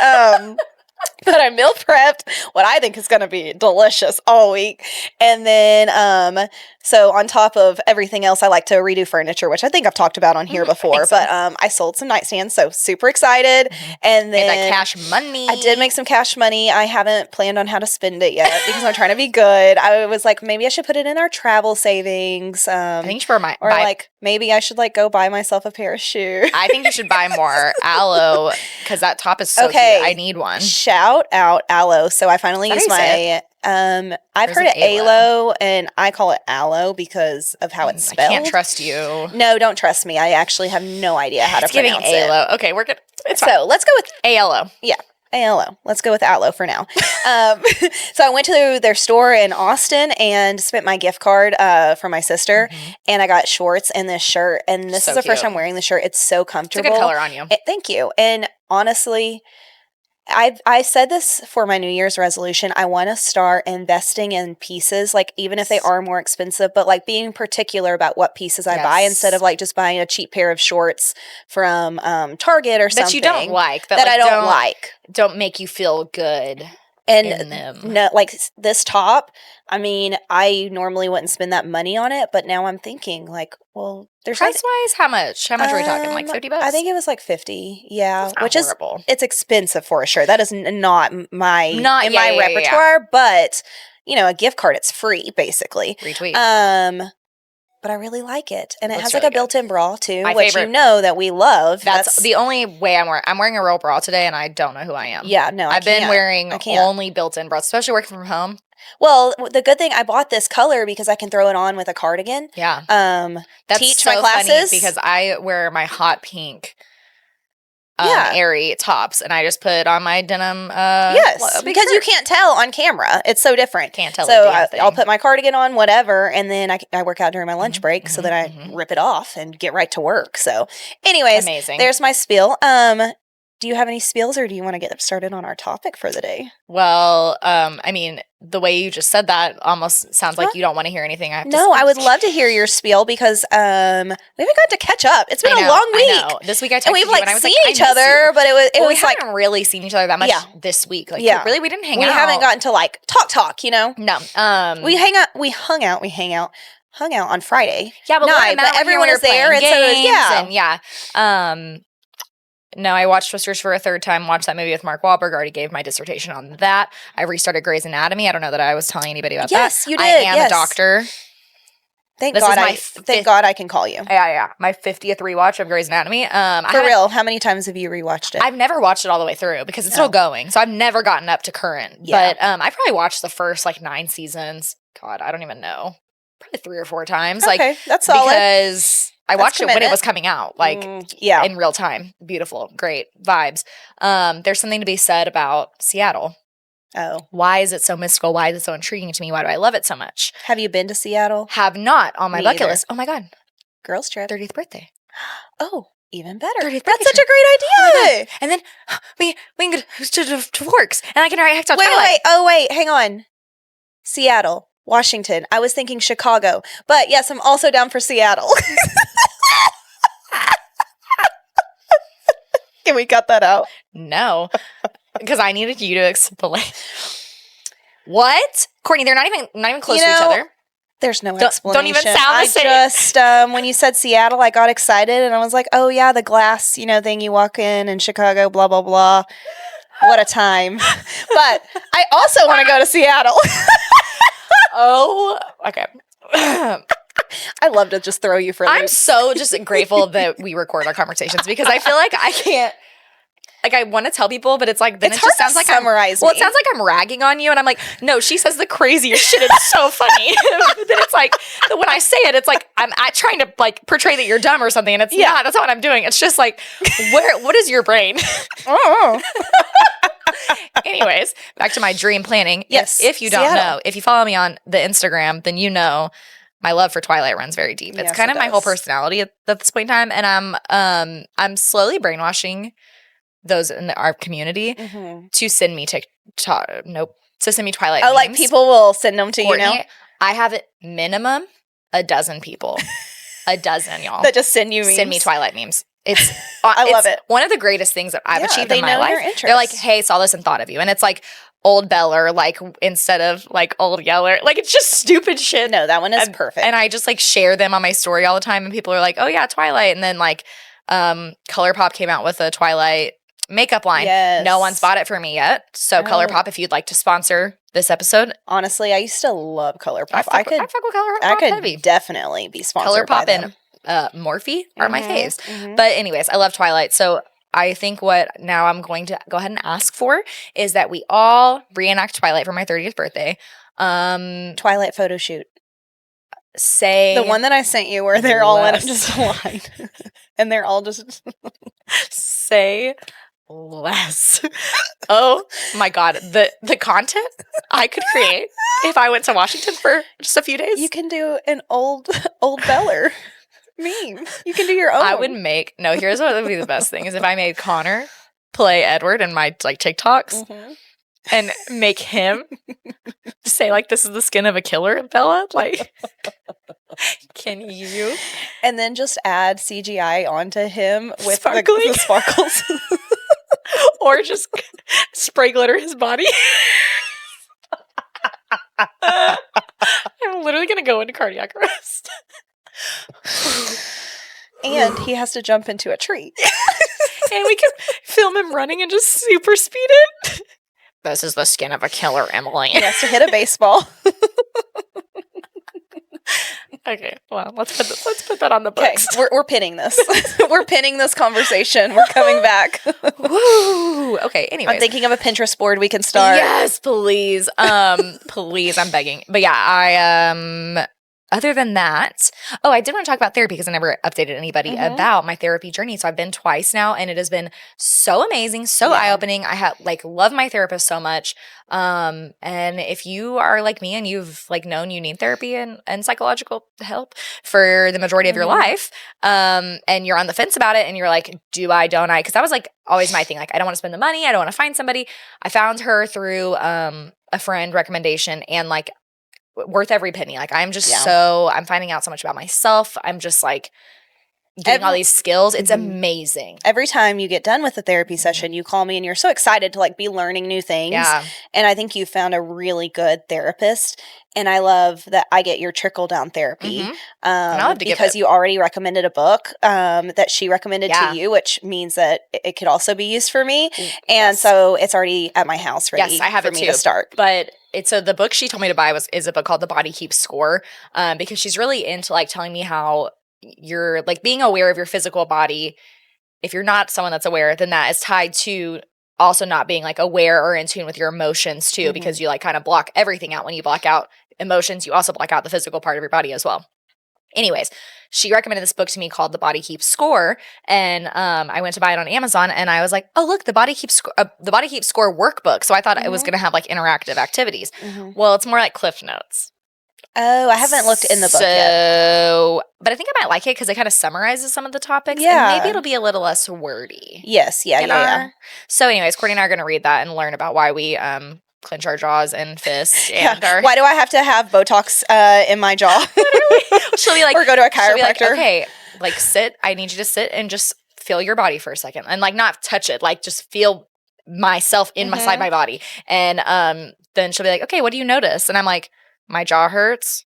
But I meal prepped what I think is going to be delicious all week. And then, so on top of everything else, I like to redo furniture, which I think I've talked about on here before. But I sold some nightstands, so super excited. And then made that cash money. I did make some cash money. I haven't planned on how to spend it yet because I'm trying to be good. I was like, maybe I should put it in our travel savings. I think you should like maybe I should like go buy myself a pair of shoes. I think you should buy more aloe because that top is so cute. I need one. Shout out aloe. So I finally used my I've heard it aloe and I call it aloe because of how it's spelled. I can't trust you. No, don't trust me. I actually have no idea how to pronounce it. Aloe. Okay, we're good. So let's go with aloe. Yeah. ALO. Let's go with aloe for now. So I went to their store in Austin and spent my gift card for my sister, and I got shorts and this shirt. And this is the first time wearing the shirt. It's so comfortable. It's a good color on you. Thank you. And honestly, I said this for my New Year's resolution. I want to start investing in pieces, like even if they are more expensive, but like being particular about what pieces I buy instead of like just buying a cheap pair of shorts from Target or something that you don't like, that I don't like. Don't make you feel good. And in them. No, like this top, I mean, I normally wouldn't spend that money on it, but now I'm thinking like, well, there's price-wise, how much? How much are we talking? Like $50? I think it was like 50. Yeah, which horrible. It's expensive for a shirt. That is not my repertoire, yeah. But you know, a gift card, it's free basically. Retweet. But I really like it, and it has really like a built-in bra too, my which favorite. You know that we love. That's the only way I'm wearing. I'm wearing a real bra today, and I don't know who I am. Yeah, no, I've been wearing only built-in bras, especially working from home. Well, the good thing I bought this color because I can throw it on with a cardigan. Yeah, that's teach so my classes funny because I wear my hot pink. Airy tops, and I just put on my denim. Yes, because you can't tell on camera; it's so different. Can't tell. So I'll put my cardigan on, whatever, and then I work out during my lunch break. So then I rip it off and get right to work. So, anyways, amazing. There's my spiel. Do you have any spiels, or do you want to get started on our topic for the day? Well, I mean, the way you just said that almost sounds like you don't want to hear anything I have to say. No, I would love to hear your spiel because we haven't got to catch up. It's been a long week. I know. This week I texted and we've you and I was seen like, each other, but it was we haven't really seen each other that much this week. Like, really, we didn't hang out. We haven't gotten to like talk. You know, no. We hung out on Friday. Yeah, but everyone was there, and so no, I watched Twisters for a third time, watched that movie with Mark Wahlberg, already gave my dissertation on that. I restarted Grey's Anatomy. I don't know that I was telling anybody about that. Yes, you did. I am a doctor. Thank God I can call you. Yeah. My 50th rewatch of Grey's Anatomy. For real, how many times have you rewatched it? I've never watched it all the way through because it's still going. So I've never gotten up to current. Yeah. But I probably watched the first 9 seasons. God, I don't even know. Probably 3 or 4 times. Okay, that's solid. Because I watched it when it was coming out, in real time. Beautiful, great vibes. There's something to be said about Seattle. Oh. Why is it so mystical? Why is it so intriguing to me? Why do I love it so much? Have you been to Seattle? Have not on my bucket list. Oh my God. Girls trip. 30th birthday. Oh, even better. 30th That's such trip. a great idea. And then we can go to Forks and I can act out Twilight. Wait, hang on. Seattle. Washington. I was thinking Chicago. But yes, I'm also down for Seattle. Can we cut that out? No. Because I needed you to explain. What? Courtney, they're not even close to each other. There's no explanation. Don't even sound the same. I just, when you said Seattle, I got excited and I was like, oh yeah, the glass, thing you walk in Chicago, blah, blah, blah. What a time. But I also want to go to Seattle. Oh, okay. I love to just throw you for loops. I'm so just grateful that we record our conversations because I feel like I can't. Like, I want to tell people, but it's like, then it just sounds like summarize well, it sounds like I'm ragging on you. And I'm like, no, she says the craziest shit. It's so funny. But then it's like, when I say it, it's like, I'm trying to like portray that you're dumb or something. And it's not. That's not what I'm doing. It's just like, what is your brain? Oh. Anyways, back to my dream planning. Yes. If you don't know, if you follow me on the Instagram, then you know my love for Twilight runs very deep. It's kind of my whole personality at this point in time. And I'm slowly brainwashing those in our community to send me to send me Twilight memes. Like people will send them to Courtney, you now? I have it minimum a dozen people. A dozen, y'all. That just send you memes? Send me Twilight memes. It's I love it. One of the greatest things that I've achieved in my life. They're like, hey, saw this and thought of you. And it's like Old Beller, like instead of like Old Yeller. Like it's just stupid shit. No, that one is perfect. And I just like share them on my story all the time. And people are like, oh yeah, Twilight. And then like Colourpop came out with a Twilight makeup line. Yes. No one's bought it for me yet. So Colourpop, if you'd like to sponsor this episode. Honestly, I used to love Colourpop. I fuck with Colourpop. I could definitely be sponsored by them. And Morphe are my faves. But anyways, I love Twilight. So I think what now I'm going to go ahead and ask for is that we all reenact Twilight for my 30th birthday. Twilight photo shoot. Say the one that I sent you where they're all in it just aligned. And they're all just say less. Oh my God. The content I could create if I went to Washington for just a few days. You can do an old Beller meme. You can do your own. I would here's what would be the best thing is if I made Connor play Edward in my like TikToks and make him say like, this is the skin of a killer, Bella. Like, can you? And then just add CGI onto him with the sparkles. Or just spray glitter his body. I'm literally going to go into cardiac arrest. And he has to jump into a tree. And we can film him running and just super speed it. This is the skin of a killer, Emily. He has to hit a baseball. Okay, well, let's put that on the books. Okay, we're pinning this. We're pinning this conversation. We're coming back. Woo! Okay, anyway. I'm thinking of a Pinterest board we can start. Yes, please. Please, I'm begging. But yeah, other than that, I did want to talk about therapy because I never updated anybody about my therapy journey. So I've been twice now, and it has been so amazing, so eye-opening. I love my therapist so much. And if you are like me and you've like known you need therapy and psychological help for the majority of your life, and you're on the fence about it and you're like, do I, don't I? Because that was like always my thing. Like, I don't want to spend the money. I don't want to find somebody. I found her through a friend recommendation and like worth every penny. Like I'm just I'm finding out so much about myself. I'm just like getting all these skills. It's amazing. Every time you get done with a therapy session, you call me and you're so excited to like be learning new things. Yeah. And I think you found a really good therapist. And I love that I get your trickle down therapy because you already recommended a book that she recommended to you, which means that it could also be used for me. And so it's already at my house ready for me to start. But so the book she told me to buy is a book called The Body Keeps Score because she's really into like telling me how you're like being aware of your physical body. If you're not someone that's aware, then that is tied to also not being like aware or in tune with your emotions too, because you like kind of block everything out. When you block out emotions, you also block out the physical part of your body as well. Anyways, she recommended this book to me called The Body Keeps Score, and I went to buy it on Amazon, and I was like, "Oh, look, the Body Keeps Score workbook." So I thought it was going to have like interactive activities. Well, it's more like Cliff Notes. Oh, I haven't looked in the book yet. But I think I might like it because it kind of summarizes some of the topics. Yeah. And maybe it'll be a little less wordy. Yes. Yeah. So anyways, Courtney and I are going to read that and learn about why we clench our jaws and fists. And why do I have to have Botox in my jaw? She'll be like, or go to a chiropractor. Like, okay, like sit. I need you to sit and just feel your body for a second. And like not touch it. Like just feel myself inside my body. And then she'll be like, okay, what do you notice? And I'm like, my jaw hurts.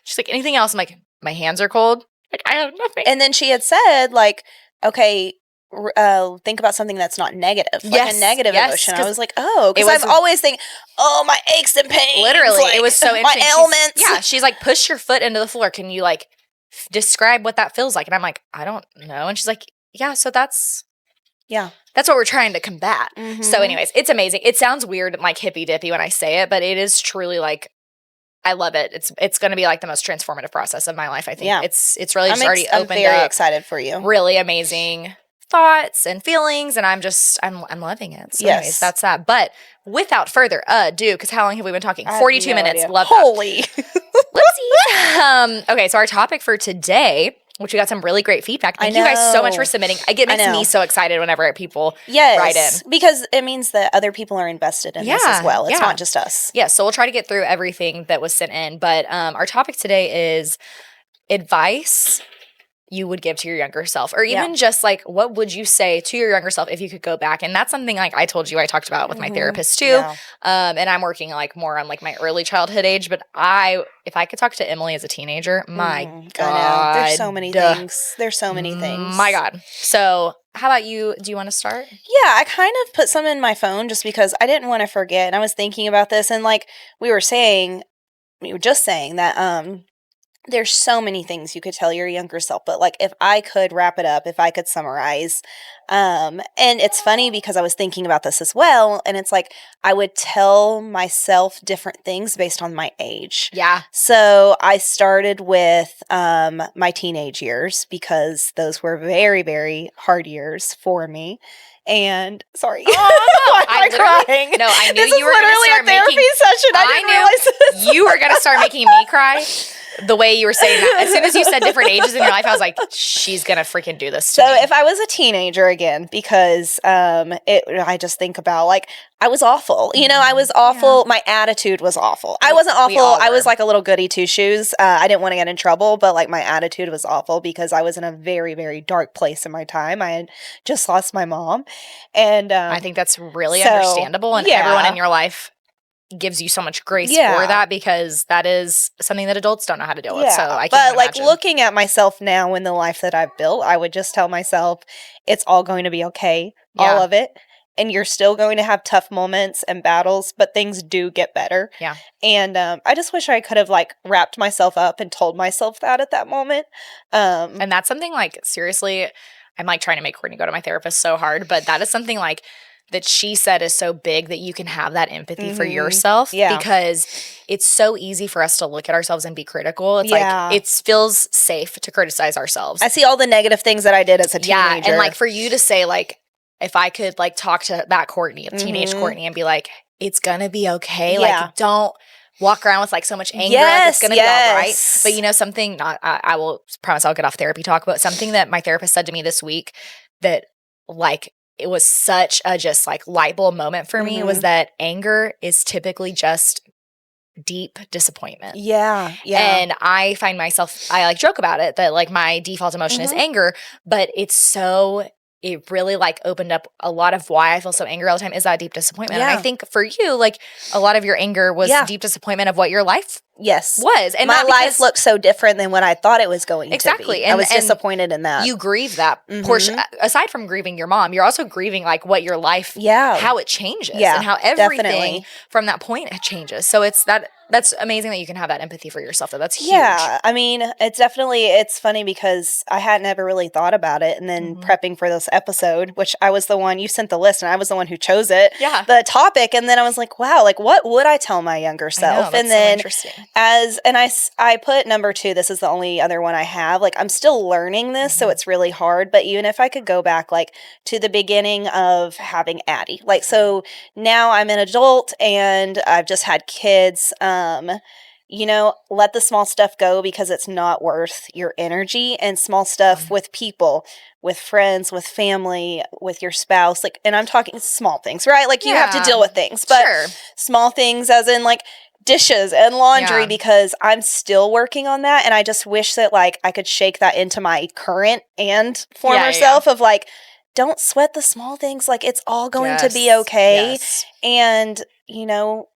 She's like, anything else? I'm like, my hands are cold. Like, I have nothing. And then she had said, like, okay, think about something that's not negative, like a negative emotion. I was like, oh, because I'm always thinking, oh, my aches and pains. Literally, like, it was so my ailments. She's like, push your foot into the floor. Can you like describe what that feels like? And I'm like, I don't know. And she's like, yeah, so that's what we're trying to combat. Mm-hmm. So anyways, it's amazing. It sounds weird and like hippy dippy when I say it, but it is truly like, I love it. It's going to be like the most transformative process of my life. I think it's really just already opened up. I'm very excited for you. Really amazing thoughts and feelings, and I'm loving it. So anyways, that's that. But without further ado, because how long have we been talking? 42 minutes. Idea. Love Holy. Whoopsie. Okay, so our topic for today, which we got some really great feedback. Thank you guys so much for submitting. It makes me so excited whenever people write in. Because it means that other people are invested in this as well. It's not just us. Yeah, so we'll try to get through everything that was sent in. But our topic today is advice you would give to your younger self, or even just like, what would you say to your younger self if you could go back? And that's something like I told you I talked about with my therapist too. And I'm working like more on like my early childhood age, but if I could talk to Emily as a teenager, my God. I know. There's so many things. There's so many things. My God. So how about you? Do you want to start? Yeah, I kind of put some in my phone just because I didn't want to forget. And I was thinking about this, and like we were just saying that there's so many things you could tell your younger self, but like if I could wrap it up, if I could summarize, and it's funny because I was thinking about this as well, and it's like I would tell myself different things based on my age. Yeah. So I started with my teenage years because those were very, very hard years for me. And sorry, no, I crying. No, I knew this you were going to start making. This is literally a therapy session. I didn't realize this. You were going to start making me cry. The way you were saying that, as soon as you said different ages in your life, I was like, she's gonna freaking do this to me. So if I was a teenager again, because I just think about like I was awful. You know, I was awful. Yeah. My attitude was awful. I wasn't awful. I was like a little goody two shoes. I didn't want to get in trouble, but like my attitude was awful because I was in a very, very dark place in my time. I had just lost my mom, and I think that's really understandable. And everyone in your life gives you so much grace for that, because that is something that adults don't know how to deal with. So I can't imagine. Looking at myself now in the life that I've built, I would just tell myself it's all going to be okay, all of it. And you're still going to have tough moments and battles, but things do get better. Yeah. And I just wish I could have like wrapped myself up and told myself that at that moment. And that's something like, seriously, I'm like trying to make Courtney go to my therapist so hard, but that is something like that she said is so big that you can have that empathy for yourself, because it's so easy for us to look at ourselves and be critical. It's like it feels safe to criticize ourselves. I see all the negative things that I did as a teenager. Yeah, and like for you to say like, if I could like talk to that Courtney, teenage Courtney, and be like, it's gonna be okay. Like don't walk around with like so much anger. Like, it's gonna be all right. But you know something, I will promise I'll get off therapy talk, but something that my therapist said to me this week that like it was such a just like light bulb moment for me was that anger is typically just deep disappointment. Yeah. And I find myself, I like joke about it that like my default emotion is anger, but it really like opened up a lot of why I feel so angry all the time is that deep disappointment. And I think for you, like a lot of your anger was deep disappointment of what your life was. And my life looked so different than what I thought it was going to be. And I was disappointed in that. You grieve that portion. Aside from grieving your mom, you're also grieving like what your life, how it changes and how everything from that point changes. So that's amazing that you can have that empathy for yourself. That's huge. Yeah. I mean, it's funny because I hadn't ever really thought about it. And then prepping for this episode, which I was the one, you sent the list and I was the one who chose it, the topic. And then I was like, wow, like what would I tell my younger self? And then so interesting. I put number 2, this is the only other one I have. Like I'm still learning this, so it's really hard. But even if I could go back like to the beginning of having Addie, like so now I'm an adult and I've just had kids. You know, let the small stuff go because it's not worth your energy, and small stuff with people, with friends, with family, with your spouse. Like, and I'm talking small things, right? Like you have to deal with things, but small things as in like dishes and laundry because I'm still working on that. And I just wish that like I could shake that into my current and former self of like, don't sweat the small things. Like it's all going to be okay. And you know,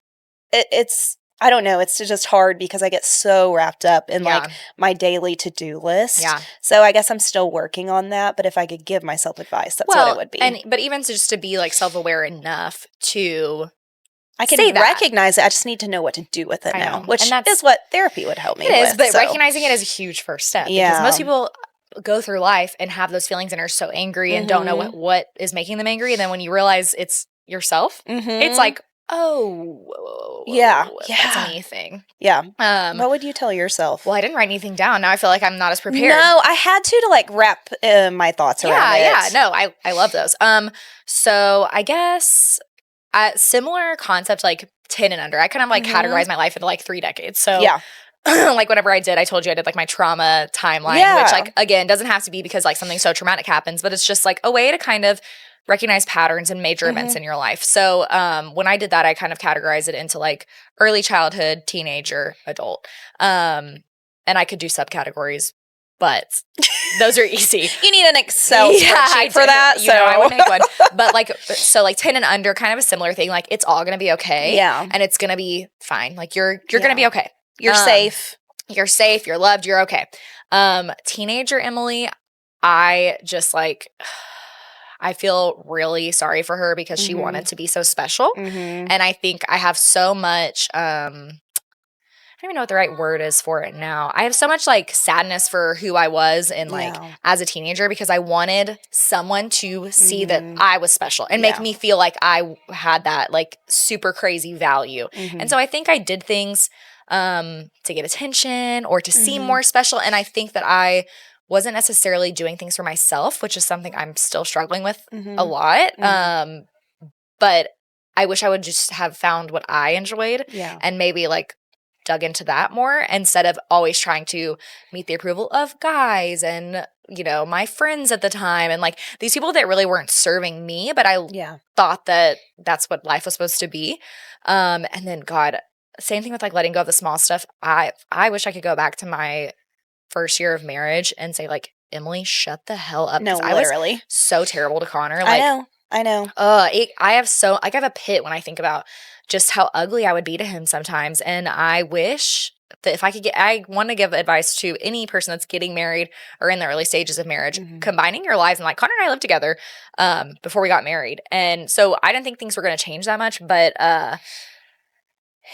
it's I don't know. It's just hard because I get so wrapped up in like my daily to-do list. Yeah. So I guess I'm still working on that. But if I could give myself advice, that's what it would be. But even just to be like self-aware enough to I can recognize it. I just need to know what to do with it now, which is what therapy would help me with. It is, but recognizing it is a huge first step. Yeah. Because most people go through life and have those feelings and are so angry and don't know what is making them angry. And then when you realize it's yourself, it's like, oh, that's a me thing. Yeah. What would you tell yourself? Well, I didn't write anything down. Now I feel like I'm not as prepared. No, I had to like wrap my thoughts around it. Yeah. No, I love those. So I guess similar concept, like 10 and under. I kind of like categorize my life into like 3 decades. So like whenever I told you I did like my trauma timeline, which like, again, doesn't have to be because like something so traumatic happens, but it's just like a way to kind of recognize patterns and major events in your life. So when I did that, I kind of categorized it into like early childhood, teenager, adult. And I could do subcategories, but those are easy. You need an Excel spreadsheet for that. So I would make one. But like, so like 10 and under, kind of a similar thing. Like it's all going to be okay. Yeah. And it's going to be fine. Like you're going to be okay. You're safe. You're safe. You're loved. You're okay. Teenager Emily, I just like, I feel really sorry for her because she wanted to be so special. And I think I have so much, I don't even know what the right word is for it now. I have so much like sadness for who I was in like as a teenager because I wanted someone to see that I was special and make me feel like I had that like super crazy value. And so I think I did things to get attention or to seem more special. And I think that I wasn't necessarily doing things for myself, which is something I'm still struggling with a lot. But I wish I would just have found what I enjoyed and maybe like dug into that more instead of always trying to meet the approval of guys and, you know, my friends at the time and like these people that really weren't serving me, but I thought that that's what life was supposed to be. And then God, same thing with like letting go of the small stuff. I wish I could go back to my first year of marriage and say like, Emily, shut the hell up. No, literally. I was so terrible to Connor. Like, I know. I have a pit when I think about just how ugly I would be to him sometimes. And I wish that if I want to give advice to any person that's getting married or in the early stages of marriage, combining your lives. And like Connor and I lived together before we got married. And so I didn't think things were going to change that much, but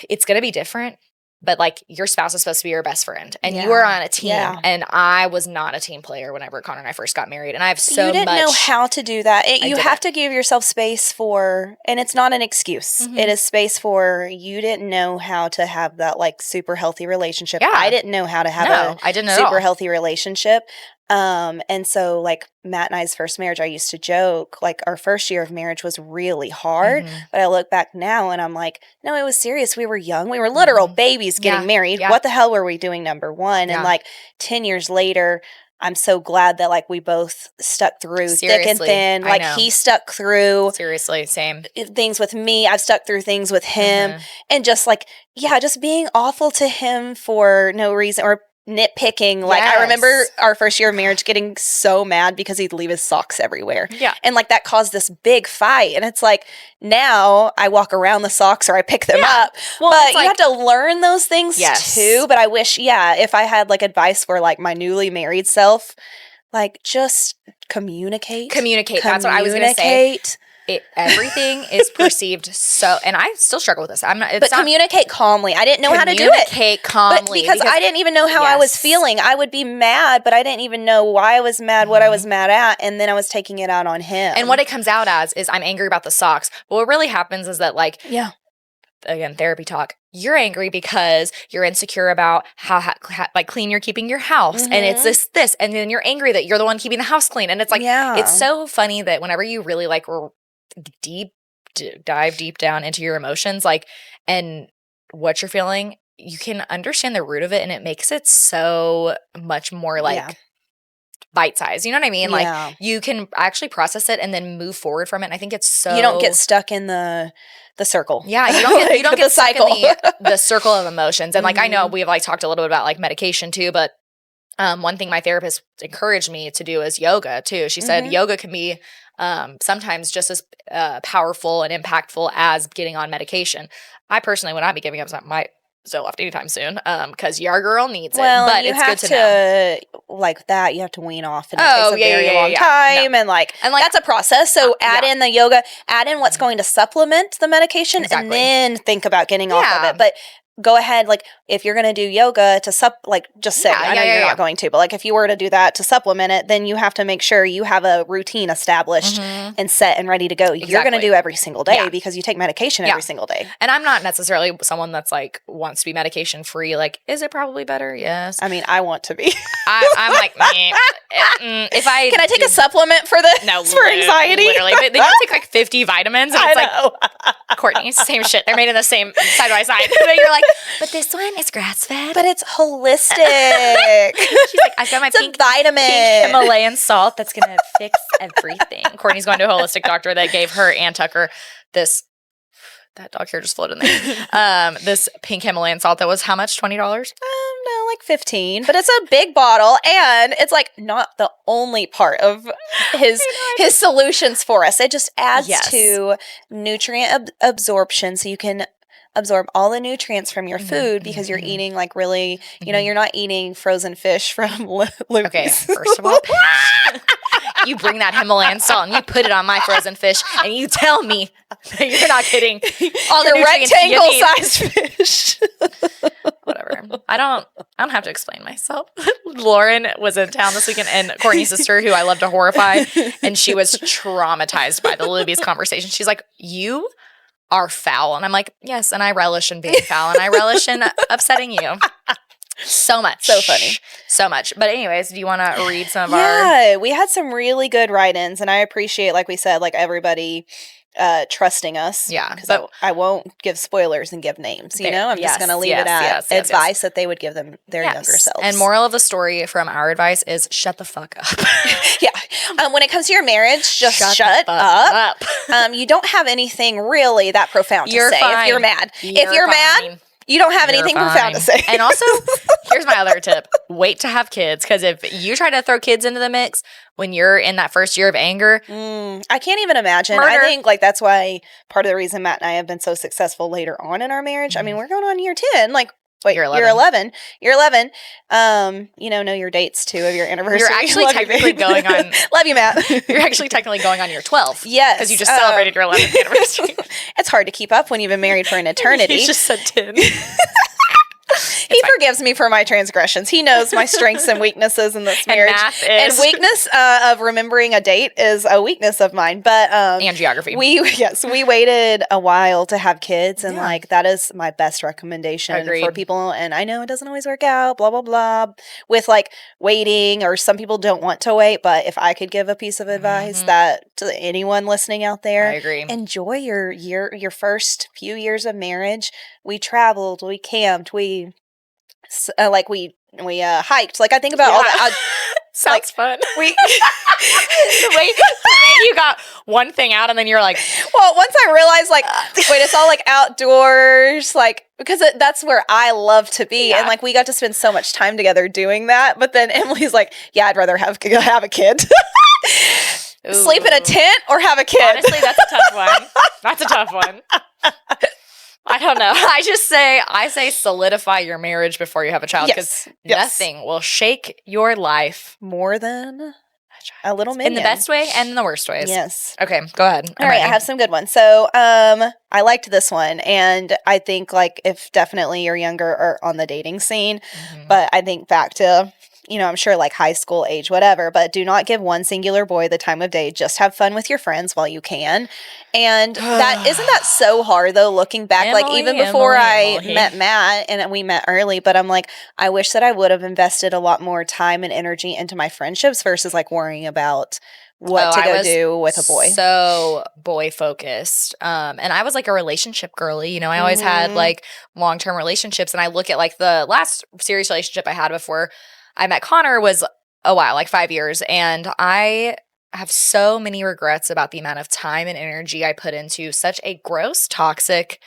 it's going to be different. But like your spouse is supposed to be your best friend and you were on a team and I was not a team player whenever Connor and I first got married. And I have so much. You didn't know how to do that. You have to give yourself space for, and it's not an excuse. It is space for, you didn't know how to have that like super healthy relationship. Yeah. I didn't know how to have I didn't super healthy relationship. And so like Matt and I's first marriage, I used to joke, like our first year of marriage was really hard, but I look back now and I'm like, no, it was serious. We were young. We were literal babies getting married. What the hell were we doing? Number one. And like 10 years later, I'm so glad that like we both stuck through thick and thin. Like he stuck through same things with me. I've stuck through things with him and just like, just being awful to him for no reason or nitpicking. Like I remember our first year of marriage getting so mad because he'd leave his socks everywhere. Yeah. And like that caused this big fight. And it's like now I walk around the socks or I pick them up. Well, but you have to learn those things too. But I wish, if I had like advice for like my newly married self, like just communicate. That's what I was going to say. Everything is perceived so, and I still struggle with this. But communicate calmly. I didn't know how to do it. Communicate calmly. Because I didn't even know how I was feeling. I would be mad, but I didn't even know why I was mad, what I was mad at, and then I was taking it out on him. And what it comes out as is I'm angry about the socks. But what really happens is that like, again, therapy talk. You're angry because you're insecure about how like clean you're keeping your house. And it's this, and then you're angry that you're the one keeping the house clean. And it's like, it's so funny that whenever you really like dive deep down into your emotions, like, and what you're feeling, you can understand the root of it, and it makes it so much more like bite-sized. You know what I mean? Like you can actually process it and then move forward from it. And I think it's so, you don't get stuck in the circle. Yeah, you don't get stuck in the circle of emotions. And like I know we've like talked a little bit about like medication too, but one thing my therapist encouraged me to do is yoga too. She said yoga can be sometimes just as powerful and impactful as getting on medication. I personally would not be giving up my Zoloft anytime soon, because your girl needs it. Well, but you it's have good to know. like that, you have to wean off, and it takes a very long time, No. and like that's a process. So add in the yoga, add in what's going to supplement the medication, and then think about getting off of it. But go ahead, like if you're going to do yoga to just say, I know you're not going to, but like if you were to do that to supplement it, then you have to make sure you have a routine established and set and ready to go. You're going to do every single day because you take medication every single day. And I'm not necessarily someone that's like wants to be medication free. Like, is it probably better? Yes. I mean, I want to be. I'm like, if I can I take a supplement for this? No, for anxiety. Literally, they take like 50 vitamins, and it's like Courtney, same shit. They're made in the same side by side. You're like, but this one is grass fed. But it's holistic. She's like, I've got my pink Himalayan salt that's gonna fix everything. Courtney's going to a holistic doctor that gave her and Tucker this. That dog hair just floated in there. This pink Himalayan salt that was how much? $20? No, like 15. But it's a big bottle, and it's like not the only part of his solutions for us. It just adds to nutrient absorption, so you can absorb all the nutrients from your food because you're eating like really, you're not eating frozen fish from Luke's. Okay, first of all, you bring that Himalayan salt and you put it on my frozen fish, and you tell me that you're not getting all the rectangle-sized fish. Whatever. I don't have to explain myself. Lauren was in town this weekend, and Courtney's sister, who I love to horrify, and she was traumatized by the Luby's conversation. She's like, "You are foul," and I'm like, "Yes," and I relish in being foul, and I relish in upsetting you. So much. So funny. So much. But anyways, do you want to read some of our... Yeah, we had some really good write-ins, and I appreciate, like we said, like everybody trusting us. Yeah. Because I won't give spoilers and give names, I'm just going to leave it at advice that they would give them their younger selves. And moral of the story from our advice is shut the fuck up. Yeah. When it comes to your marriage, just shut up. You don't have anything really that profound to say if you're mad. If you're mad... You don't have anything profound to say. And also, here's my other tip. Wait to have kids. Because if you try to throw kids into the mix when you're in that first year of anger. I can't even imagine. Murder. I think like that's why part of the reason Matt and I have been so successful later on in our marriage. I mean, we're going on year 10. Like, wait, you're 11. You're 11. Know your dates too of your anniversary. You're actually technically going on. Love you, Matt. You're actually technically going on your 12th. Yes. Because you just celebrated your 11th anniversary. It's hard to keep up when you've been married for an eternity. You just said 10. He forgives me for my transgressions. He knows my strengths and weaknesses in this marriage. And weakness of remembering a date is a weakness of mine. But and geography. We waited a while to have kids, and like that is my best recommendation for people. And I know it doesn't always work out, blah blah blah, with like waiting, or some people don't want to wait. But if I could give a piece of advice that to anyone listening out there, I agree. Enjoy your first few years of marriage. We traveled, we camped, we hiked. Like I think about all that. Sounds fun. The way you got one thing out, and then you're like, well, once I realized, like, wait, it's all like outdoors, like because that's where I love to be, and like we got to spend so much time together doing that. But then Emily's like, yeah, I'd rather have a kid. Sleep in a tent or have a kid. Honestly, that's a tough one. That's a tough one. I don't know. I say solidify your marriage before you have a child, because nothing will shake your life more than a little minion. In the best way and in the worst ways. Yes. Okay, go ahead. All right, I have some good ones. So I liked this one, and I think like if definitely you're younger or on the dating scene, but I think back to, I'm sure like high school age, whatever, but do not give one singular boy the time of day. Just have fun with your friends while you can. And isn't that so hard though, looking back, like even before I met Matt, and we met early, but I'm like, I wish that I would have invested a lot more time and energy into my friendships versus like worrying about what to go do with a boy. So boy focused. And I was like a relationship girly, I always had like long-term relationships. And I look at like the last serious relationship I had before I met Connor was a while, like 5 years. And I have so many regrets about the amount of time and energy I put into such a gross, toxic,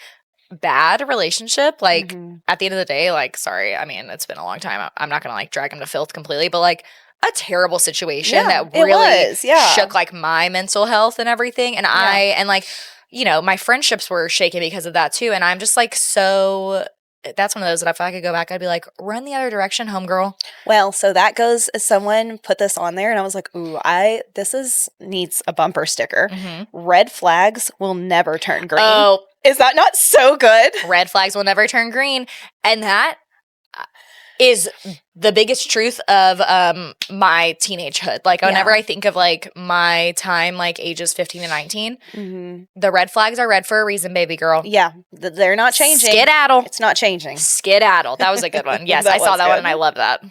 bad relationship. Like at the end of the day, like, sorry, I mean, it's been a long time. I'm not going to like drag him to filth completely, but like a terrible situation that really shook like my mental health and everything. And my friendships were shaken because of that too. And I'm just like so that's one of those that if I could go back, I'd be like, run the other direction, homegirl. Well, so that goes, someone put this on there and I was like, ooh, needs a bumper sticker. Red flags will never turn green. Oh. Is that not so good? Red flags will never turn green. And that is the biggest truth of my teenagehood. Like, whenever I think of, like, my time, like, ages 15 to 19, the red flags are red for a reason, baby girl. Yeah, they're not changing. Skedaddle. It's not changing. Skedaddle. That was a good one. Yes, I saw that one and I love that.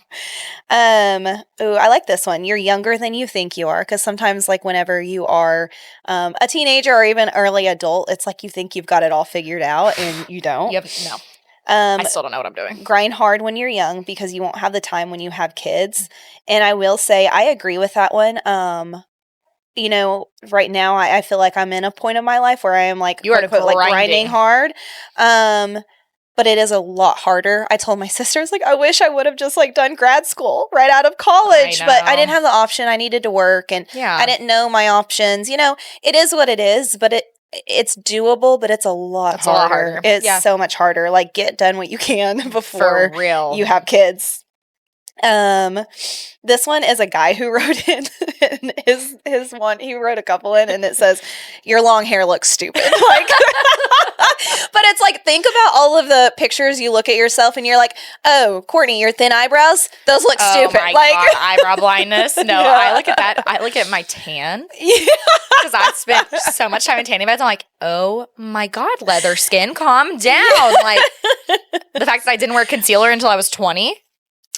Ooh, I like this one. You're younger than you think you are, because sometimes, like, whenever you are a teenager or even early adult, it's like you think you've got it all figured out and you don't. Yep, no. I still don't know what I'm doing. Grind hard when you're young because you won't have the time when you have kids. And I will say, I agree with that one. You know, right now I feel like I'm in a point of my life where I am like, you are like grinding hard. But it is a lot harder. I told my sisters, like, I wish I would have just like done grad school right out of college, but I didn't have the option. I needed to work and I didn't know my options. You know, it is what it is, but it's doable, but it's a lot harder. It's so much harder. Like, get done what you can before you have kids. This one is a guy who wrote in his one. He wrote a couple in, and it says, "Your long hair looks stupid." Like, but it's like, think about all of the pictures you look at yourself, and you're like, "Oh, Courtney, your thin eyebrows, those look stupid." My like God, eyebrow blindness. No, I look at that. I look at my tan because I spent so much time in tanning beds. I'm like, oh my God, leather skin, calm down. Like, the fact that I didn't wear concealer until I was 20.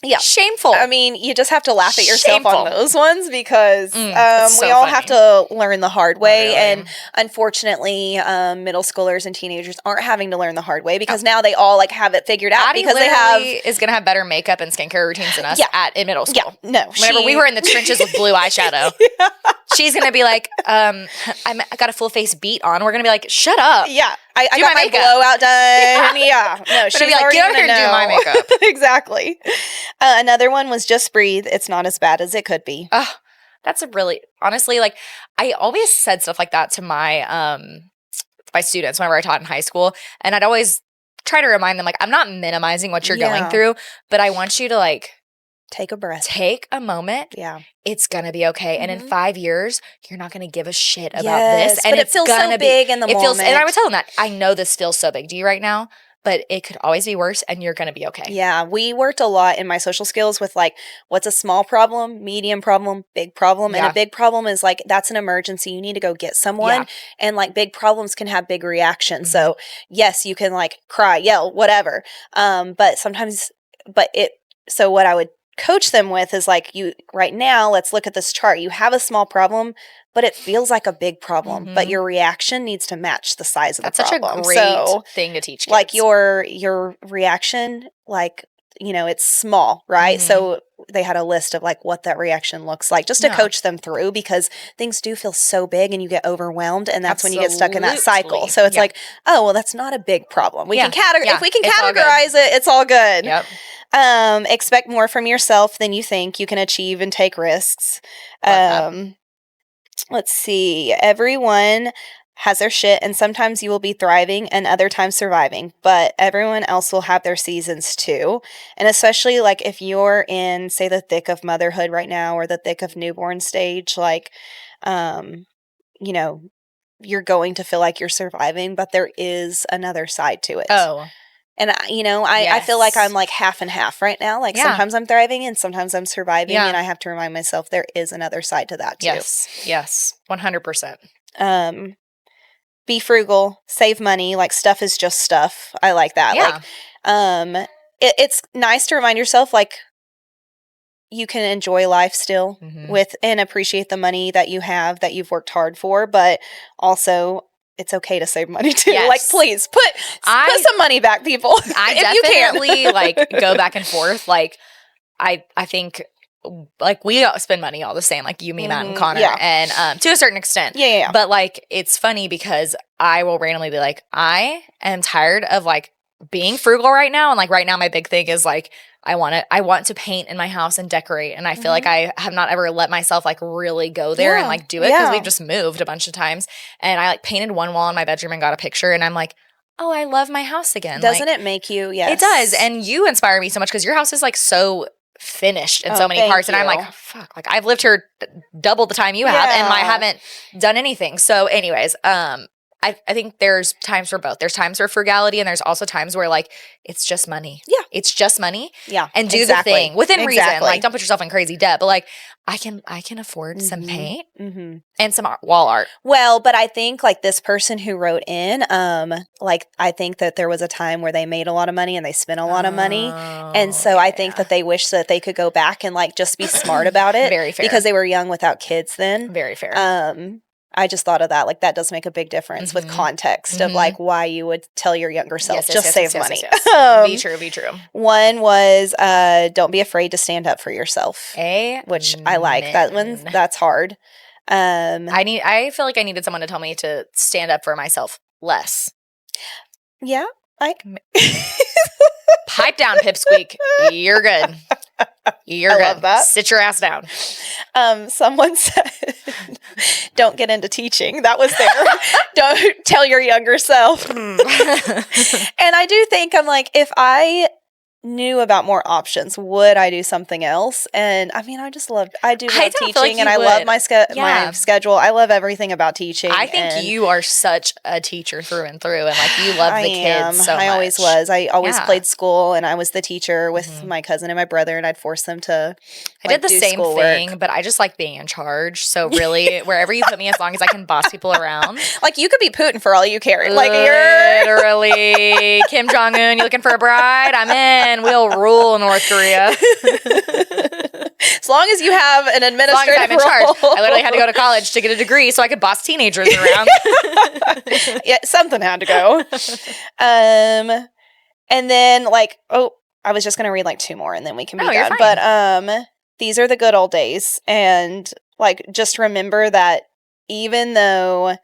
Yeah. Shameful. I mean, you just have to laugh at yourself on those ones because we funny. all have to learn the hard way. And unfortunately, middle schoolers and teenagers aren't having to learn the hard way because now they all like have it figured out because they is going to have better makeup and skincare routines than us in middle school. Yeah, no. Whenever we were in the trenches with blue eyeshadow, she's going to be like, I got a full face beat on. We're going to be like, shut up. Yeah. I got my blowout done. Yeah. No, she's be like, get over here and do my makeup. Exactly. Another one was just breathe. It's not as bad as it could be. That's a really, honestly, like, I always said stuff like that to my students whenever I taught in high school. And I'd always try to remind them, like, I'm not minimizing what you're going through, but I want you to, like, take a breath. Take a moment. Yeah. It's going to be okay. And in 5 years, you're not going to give a shit about this. And but it feels so big in the moment. And I would tell them that. I know this feels so big to you right now, but it could always be worse and you're going to be okay. Yeah. We worked a lot in my social skills with like, what's a small problem, medium problem, big problem. And a big problem is like, that's an emergency. You need to go get someone. Yeah. And like big problems can have big reactions. So yes, you can like cry, yell, whatever. But sometimes, so what I would coach them with is like, you right now, let's look at this chart. You have a small problem, but it feels like a big problem, but your reaction needs to match the size of the problem. That's such a great thing to teach kids. Like your reaction, like, you know, it's small, right? So they had a list of like what that reaction looks like just to coach them through because things do feel so big and you get overwhelmed and that's when you get stuck in that cycle. So it's like, oh, well, that's not a big problem. We can if we can categorize it, it's all good. Yep. Expect more from yourself than you think you can achieve and take risks. Let's see. Everyone has their shit and sometimes you will be thriving and other times surviving, but everyone else will have their seasons too. And especially like if you're in, say, the thick of motherhood right now or the thick of newborn stage, like, you know, you're going to feel like you're surviving, but there is another side to it. Oh, and, you know, I feel like I'm like half and half right now. Like sometimes I'm thriving and sometimes I'm surviving. And I have to remind myself there is another side to that too. Yes. 100%. Be frugal, save money. Like stuff is just stuff. I like that. Yeah. Like, it's nice to remind yourself like you can enjoy life still with and appreciate the money that you have that you've worked hard for, but also it's okay to save money too. Yes. Like, please put some money back, people. I definitely like go back and forth. Like, I think like we spend money all the same, like you, me, Matt, and Connor, and to a certain extent. Yeah. But like, it's funny because I will randomly be like, I am tired of like being frugal right now, and like right now, my big thing is like I want to paint in my house and decorate, and I feel like I have not ever let myself like really go there and like do it because we've just moved a bunch of times, and I like painted one wall in my bedroom and got a picture, and I'm like, oh, I love my house again. Doesn't it make you? Yes. It does. And you inspire me so much because your house is like so finished in so many parts. And I'm like, oh, fuck, like I've lived here double the time you have and I haven't done anything. So anyways, I think there's times for both. There's times for frugality and there's also times where like it's just money. Yeah. It's just money. Yeah. And do the thing within reason. Like don't put yourself in crazy debt. But like I can afford some paint and some wall art. Well, but I think like this person who wrote in, like I think that there was a time where they made a lot of money and they spent a lot of money. And so I think that they wish that they could go back and like just be smart about it. Very fair. Because they were young without kids then. Very fair. I just thought of that. Like that does make a big difference with context of like why you would tell your younger self, save money. Be true, be true. One was don't be afraid to stand up for yourself. Which I like. That one, that's hard. I feel like I needed someone to tell me to stand up for myself less. Yeah. Pipe down, Pipsqueak. You're good. You're good. Love that. Sit your ass down. Someone said, don't get into teaching. That was there. Don't tell your younger self. And I do think I'm like, if I knew about more options, would I do something else? And I mean, I do love teaching like and I love my schedule. I love everything about teaching. I think you are such a teacher through and through and like you love the kids so much. I always was. I always played school and I was the teacher with my cousin and my brother and I'd force them to I did the same thing, but I just like being in charge. So really, wherever you put me, as long as I can boss people around. Like you could be Putin for all you care. Like literally Kim Jong-un, you looking for a bride? I'm in. We'll rule North Korea. As long as you have an administrative I'm in charge. I literally had to go to college to get a degree so I could boss teenagers around. Yeah, something had to go. And then like, I was just going to read like two more and then we can be done. But these are the good old days. And like, just remember that even though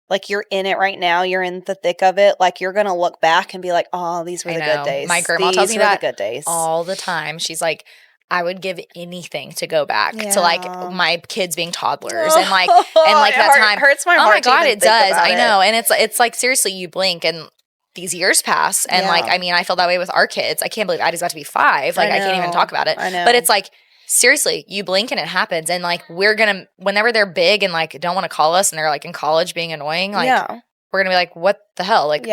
like you're in it right now, you're in the thick of it, like you're going to look back and be like, oh, these were the good days. My grandma tells me that the good days all the time. She's like, I would give anything to go back to like my kids being toddlers and like that time. Hurts my heart. Oh my God, it does. I know. And it's like, seriously, you blink and these years pass. And like, I mean, I feel that way with our kids. I can't believe Addie's about to be 5. Like I can't even talk about it. I know. But it's like, seriously, you blink and it happens. And like, whenever they're big and like don't want to call us and they're like in college being annoying, like we're going to be like, what the hell? Like,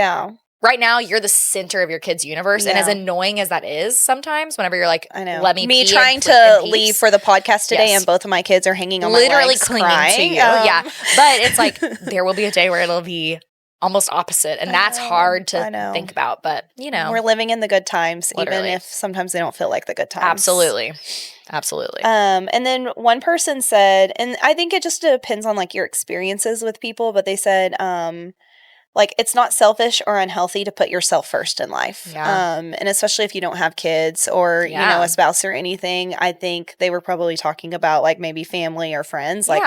right now you're the center of your kid's universe. And as annoying as that is sometimes, whenever you're like, I know. Let me pee trying to leave for the podcast today and both of my kids are hanging on my legs clinging crying. To you. Yeah. But it's like, there will be a day where it'll be almost opposite. And that's hard to think about. But, you know. We're living in the good times, even if sometimes they don't feel like the good times. Absolutely. And then one person said, and I think it just depends on like your experiences with people, but they said, like it's not selfish or unhealthy to put yourself first in life. And especially if you don't have kids or, you know, a spouse or anything, I think they were probably talking about like maybe family or friends, like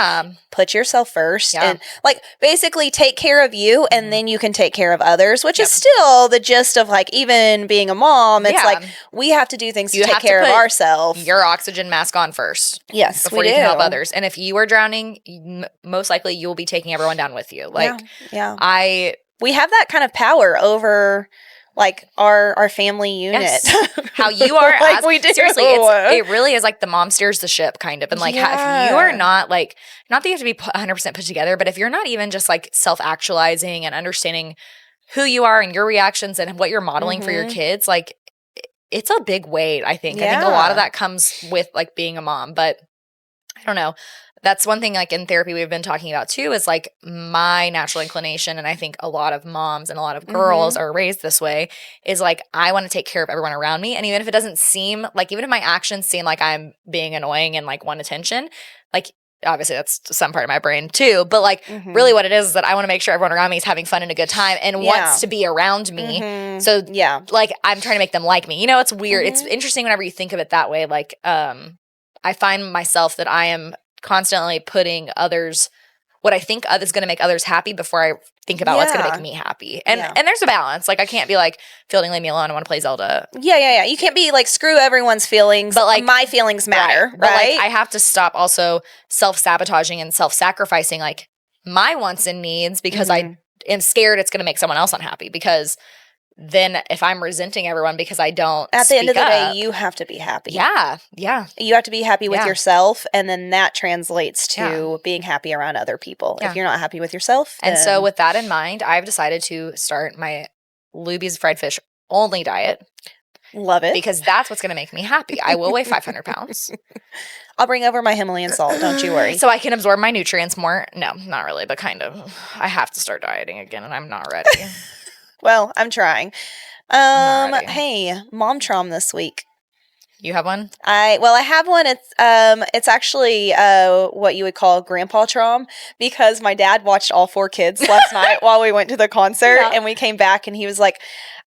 put yourself first and like basically take care of you and then you can take care of others, which is still the gist of like even being a mom. It's like we have to do things to take care of ourselves. Your oxygen mask on first. Yes, before you can help others. And if you are drowning, most likely you will be taking everyone down with you. Like we have that kind of power over like our family unit. Yes. How you are like we do. Seriously, it really is like the mom steers the ship kind of. And like if you are not like, not that you have to be 100% put together, but if you're not even just like self-actualizing and understanding who you are and your reactions and what you're modeling for your kids, like it's a big weight, I think. I think a lot of that comes with like being a mom, but I don't know. That's one thing like in therapy we've been talking about too is like my natural inclination, and I think a lot of moms and a lot of girls are raised this way, is like I want to take care of everyone around me. And even if it doesn't seem like, even if my actions seem like I'm being annoying and like want attention, like obviously that's some part of my brain too, but like really what it is that I want to make sure everyone around me is having fun and a good time and wants to be around me. So like I'm trying to make them like me. You know, it's weird. It's interesting whenever you think of it that way. Like I find myself that I am constantly putting others, what I think is going to make others happy before I think about what's going to make me happy. And there's a balance. Like I can't be like, Fielding, leave me alone. I want to play Zelda. Yeah. You can't be like, screw everyone's feelings, but like my feelings matter, right? But like I have to stop also self-sabotaging and self-sacrificing like my wants and needs because I am scared it's going to make someone else unhappy, because then if I'm resenting everyone because I don't at the end of the day, up, you have to be happy. Yeah. You have to be happy with yourself, and then that translates to being happy around other people. If you're not happy with yourself, and so with that in mind, I've decided to start my Luby's fried fish only diet. Love it. Because that's what's going to make me happy. I will weigh 500 pounds. I'll bring over my Himalayan salt. Don't you worry. So I can absorb my nutrients more. No, not really, but kind of. I have to start dieting again, and I'm not ready. Well, I'm trying. Hey, mom trom this week. You have one? I have one. It's actually what you would call grandpa trom, because my dad watched all 4 kids last night while we went to the concert, and we came back and he was like,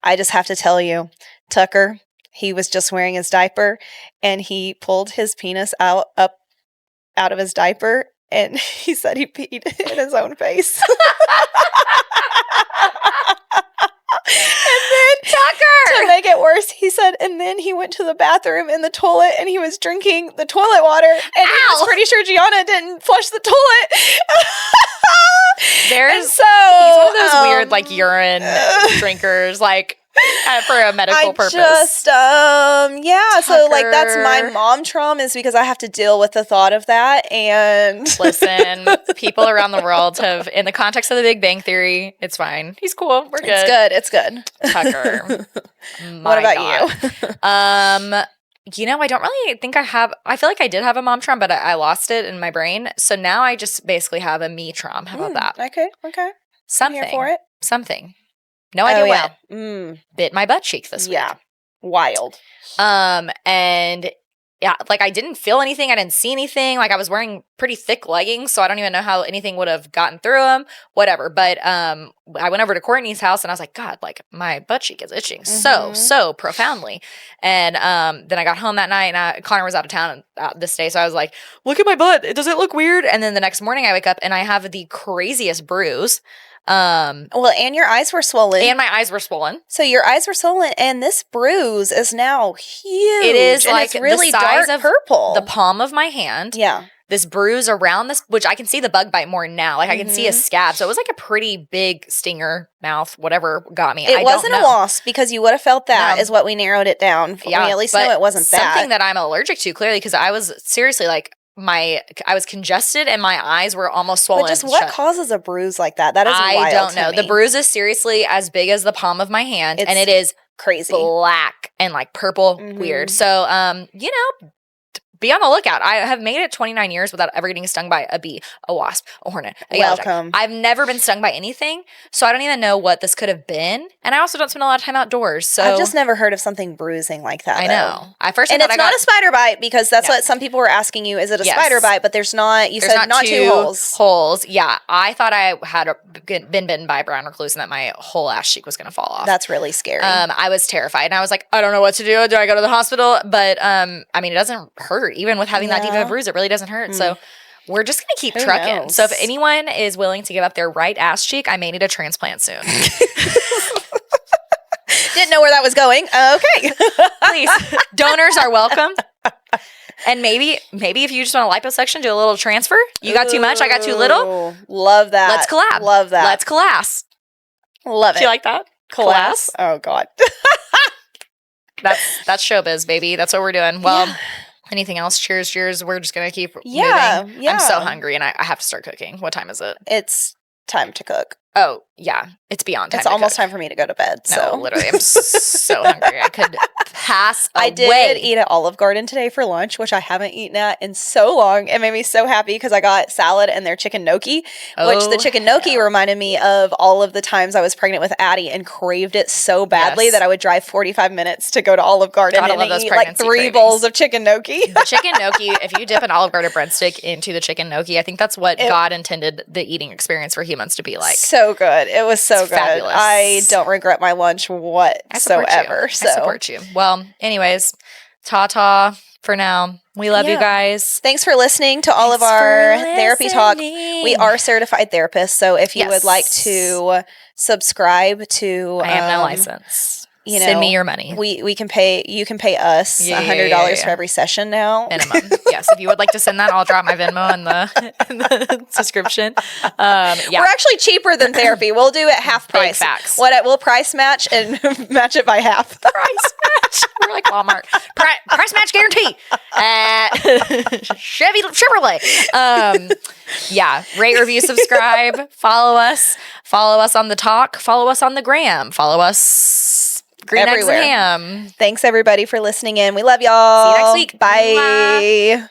I just have to tell you, Tucker, he was just wearing his diaper and he pulled his penis out of his diaper, and he said he peed in his own face. And then, Tucker, to make it worse, he said, and then he went to the bathroom in the toilet and he was drinking the toilet water, and he was pretty sure Gianna didn't flush the toilet. He's one of those weird, like, urine drinkers, like, for a medical purpose. Tucker. So, like, that's my mom trauma, is because I have to deal with the thought of that. And listen, people around the world have, in the context of the Big Bang Theory, it's fine. He's cool. We're good. It's good. Tucker. What about you? I don't really think I have. I feel like I did have a mom trom, but I lost it in my brain. So now I just basically have a me trom. How about that? Okay. Something. I'm here for it. Something. No idea what. Bit my butt cheek this week. Yeah. Wild. And yeah, like, I didn't feel anything. I didn't see anything. Like, I was wearing pretty thick leggings, so I don't even know how anything would have gotten through them. Whatever. But I went over to Courtney's house and I was like, God, like, my butt cheek is itching so profoundly. And then I got home that night and Connor was out of town this day, so I was like, look at my butt. Does it look weird? And then the next morning I wake up and I have the craziest bruise. And your eyes were swollen. And my eyes were swollen. So your eyes were swollen, and this bruise is now huge. It is, and like, it's really the size dark of purple. The palm of my hand. Yeah. This bruise around this, which I can see the bug bite more now. Like, I can see a scab. So it was like a pretty big stinger, mouth, whatever got me. It wasn't a wasp, because you would have felt that, is what we narrowed it down. Yeah, we at least know it wasn't that. Something that I'm allergic to, clearly, because I was seriously like, I was congested and my eyes were almost swollen. But just what causes a bruise like that? That is wild. I don't know. The bruise is seriously as big as the palm of my hand, and it is crazy black and like purple, weird. So, be on the lookout. I have made it 29 years without ever getting stung by a bee, a wasp, a hornet, a Welcome. I've never been stung by anything, so I don't even know what this could have been. And I also don't spend a lot of time outdoors, so I've just never heard of something bruising like that. I know. And it's not a spider bite, because that's what some people were asking you. Is it a spider bite? But there's not. You said not two holes. Yeah, I thought I had been bitten by a brown recluse and that my whole ass cheek was going to fall off. That's really scary. I was terrified, and I was like, I don't know what to do. Do I go to the hospital? But I mean, it doesn't hurt. Even with having that deep of a bruise, it really doesn't hurt. So we're just going to keep trucking. Knows? So if anyone is willing to give up their right ass cheek, I may need a transplant soon. Didn't know where that was going. Okay. Please. Donors are welcome. And maybe if you just want a liposuction, do a little transfer. You got too much, I got too little. Love that. Let's collab. Love that. Let's class. Love it. Do you like that? Class? Oh, God. That's showbiz, baby. That's what we're doing. Well, anything else? Cheers. We're just going to keep moving. Yeah. I'm so hungry, and I have to start cooking. What time is it? It's time to cook. Oh, yeah. It's beyond time. It's almost time for me to go to bed. No, literally. I'm so hungry. I could pass away. I did eat at Olive Garden today for lunch, which I haven't eaten at in so long. It made me so happy because I got salad and their chicken gnocchi, which the chicken gnocchi reminded me of all of the times I was pregnant with Addie and craved it so badly that I would drive 45 minutes to go to Olive Garden and eat like 3 bowls of chicken gnocchi. The chicken gnocchi, if you dip an Olive Garden breadstick into the chicken gnocchi, I think that's what God intended the eating experience for humans to be like. So good. It was so good. Fabulous. I don't regret my lunch whatsoever. I support you. Well, anyways, ta-ta for now. We love you guys. Thanks for listening to all of our therapy talk. We are certified therapists, so if you would like to subscribe to... I am no license. Send me your money. You can pay us $100 for every session now. Minimum. Yes. If you would like to send that, I'll drop my Venmo in the description. We're actually cheaper than therapy. We'll do it half price. Big facts. We'll price match and match it by half. Price match. We're like Walmart. Price match guarantee at Chevrolet. Rate, review, subscribe, follow us on the talk, follow us on the gram, follow us Green Eggs and Ham. Thanks everybody for listening in. We love y'all. See you next week. Bye.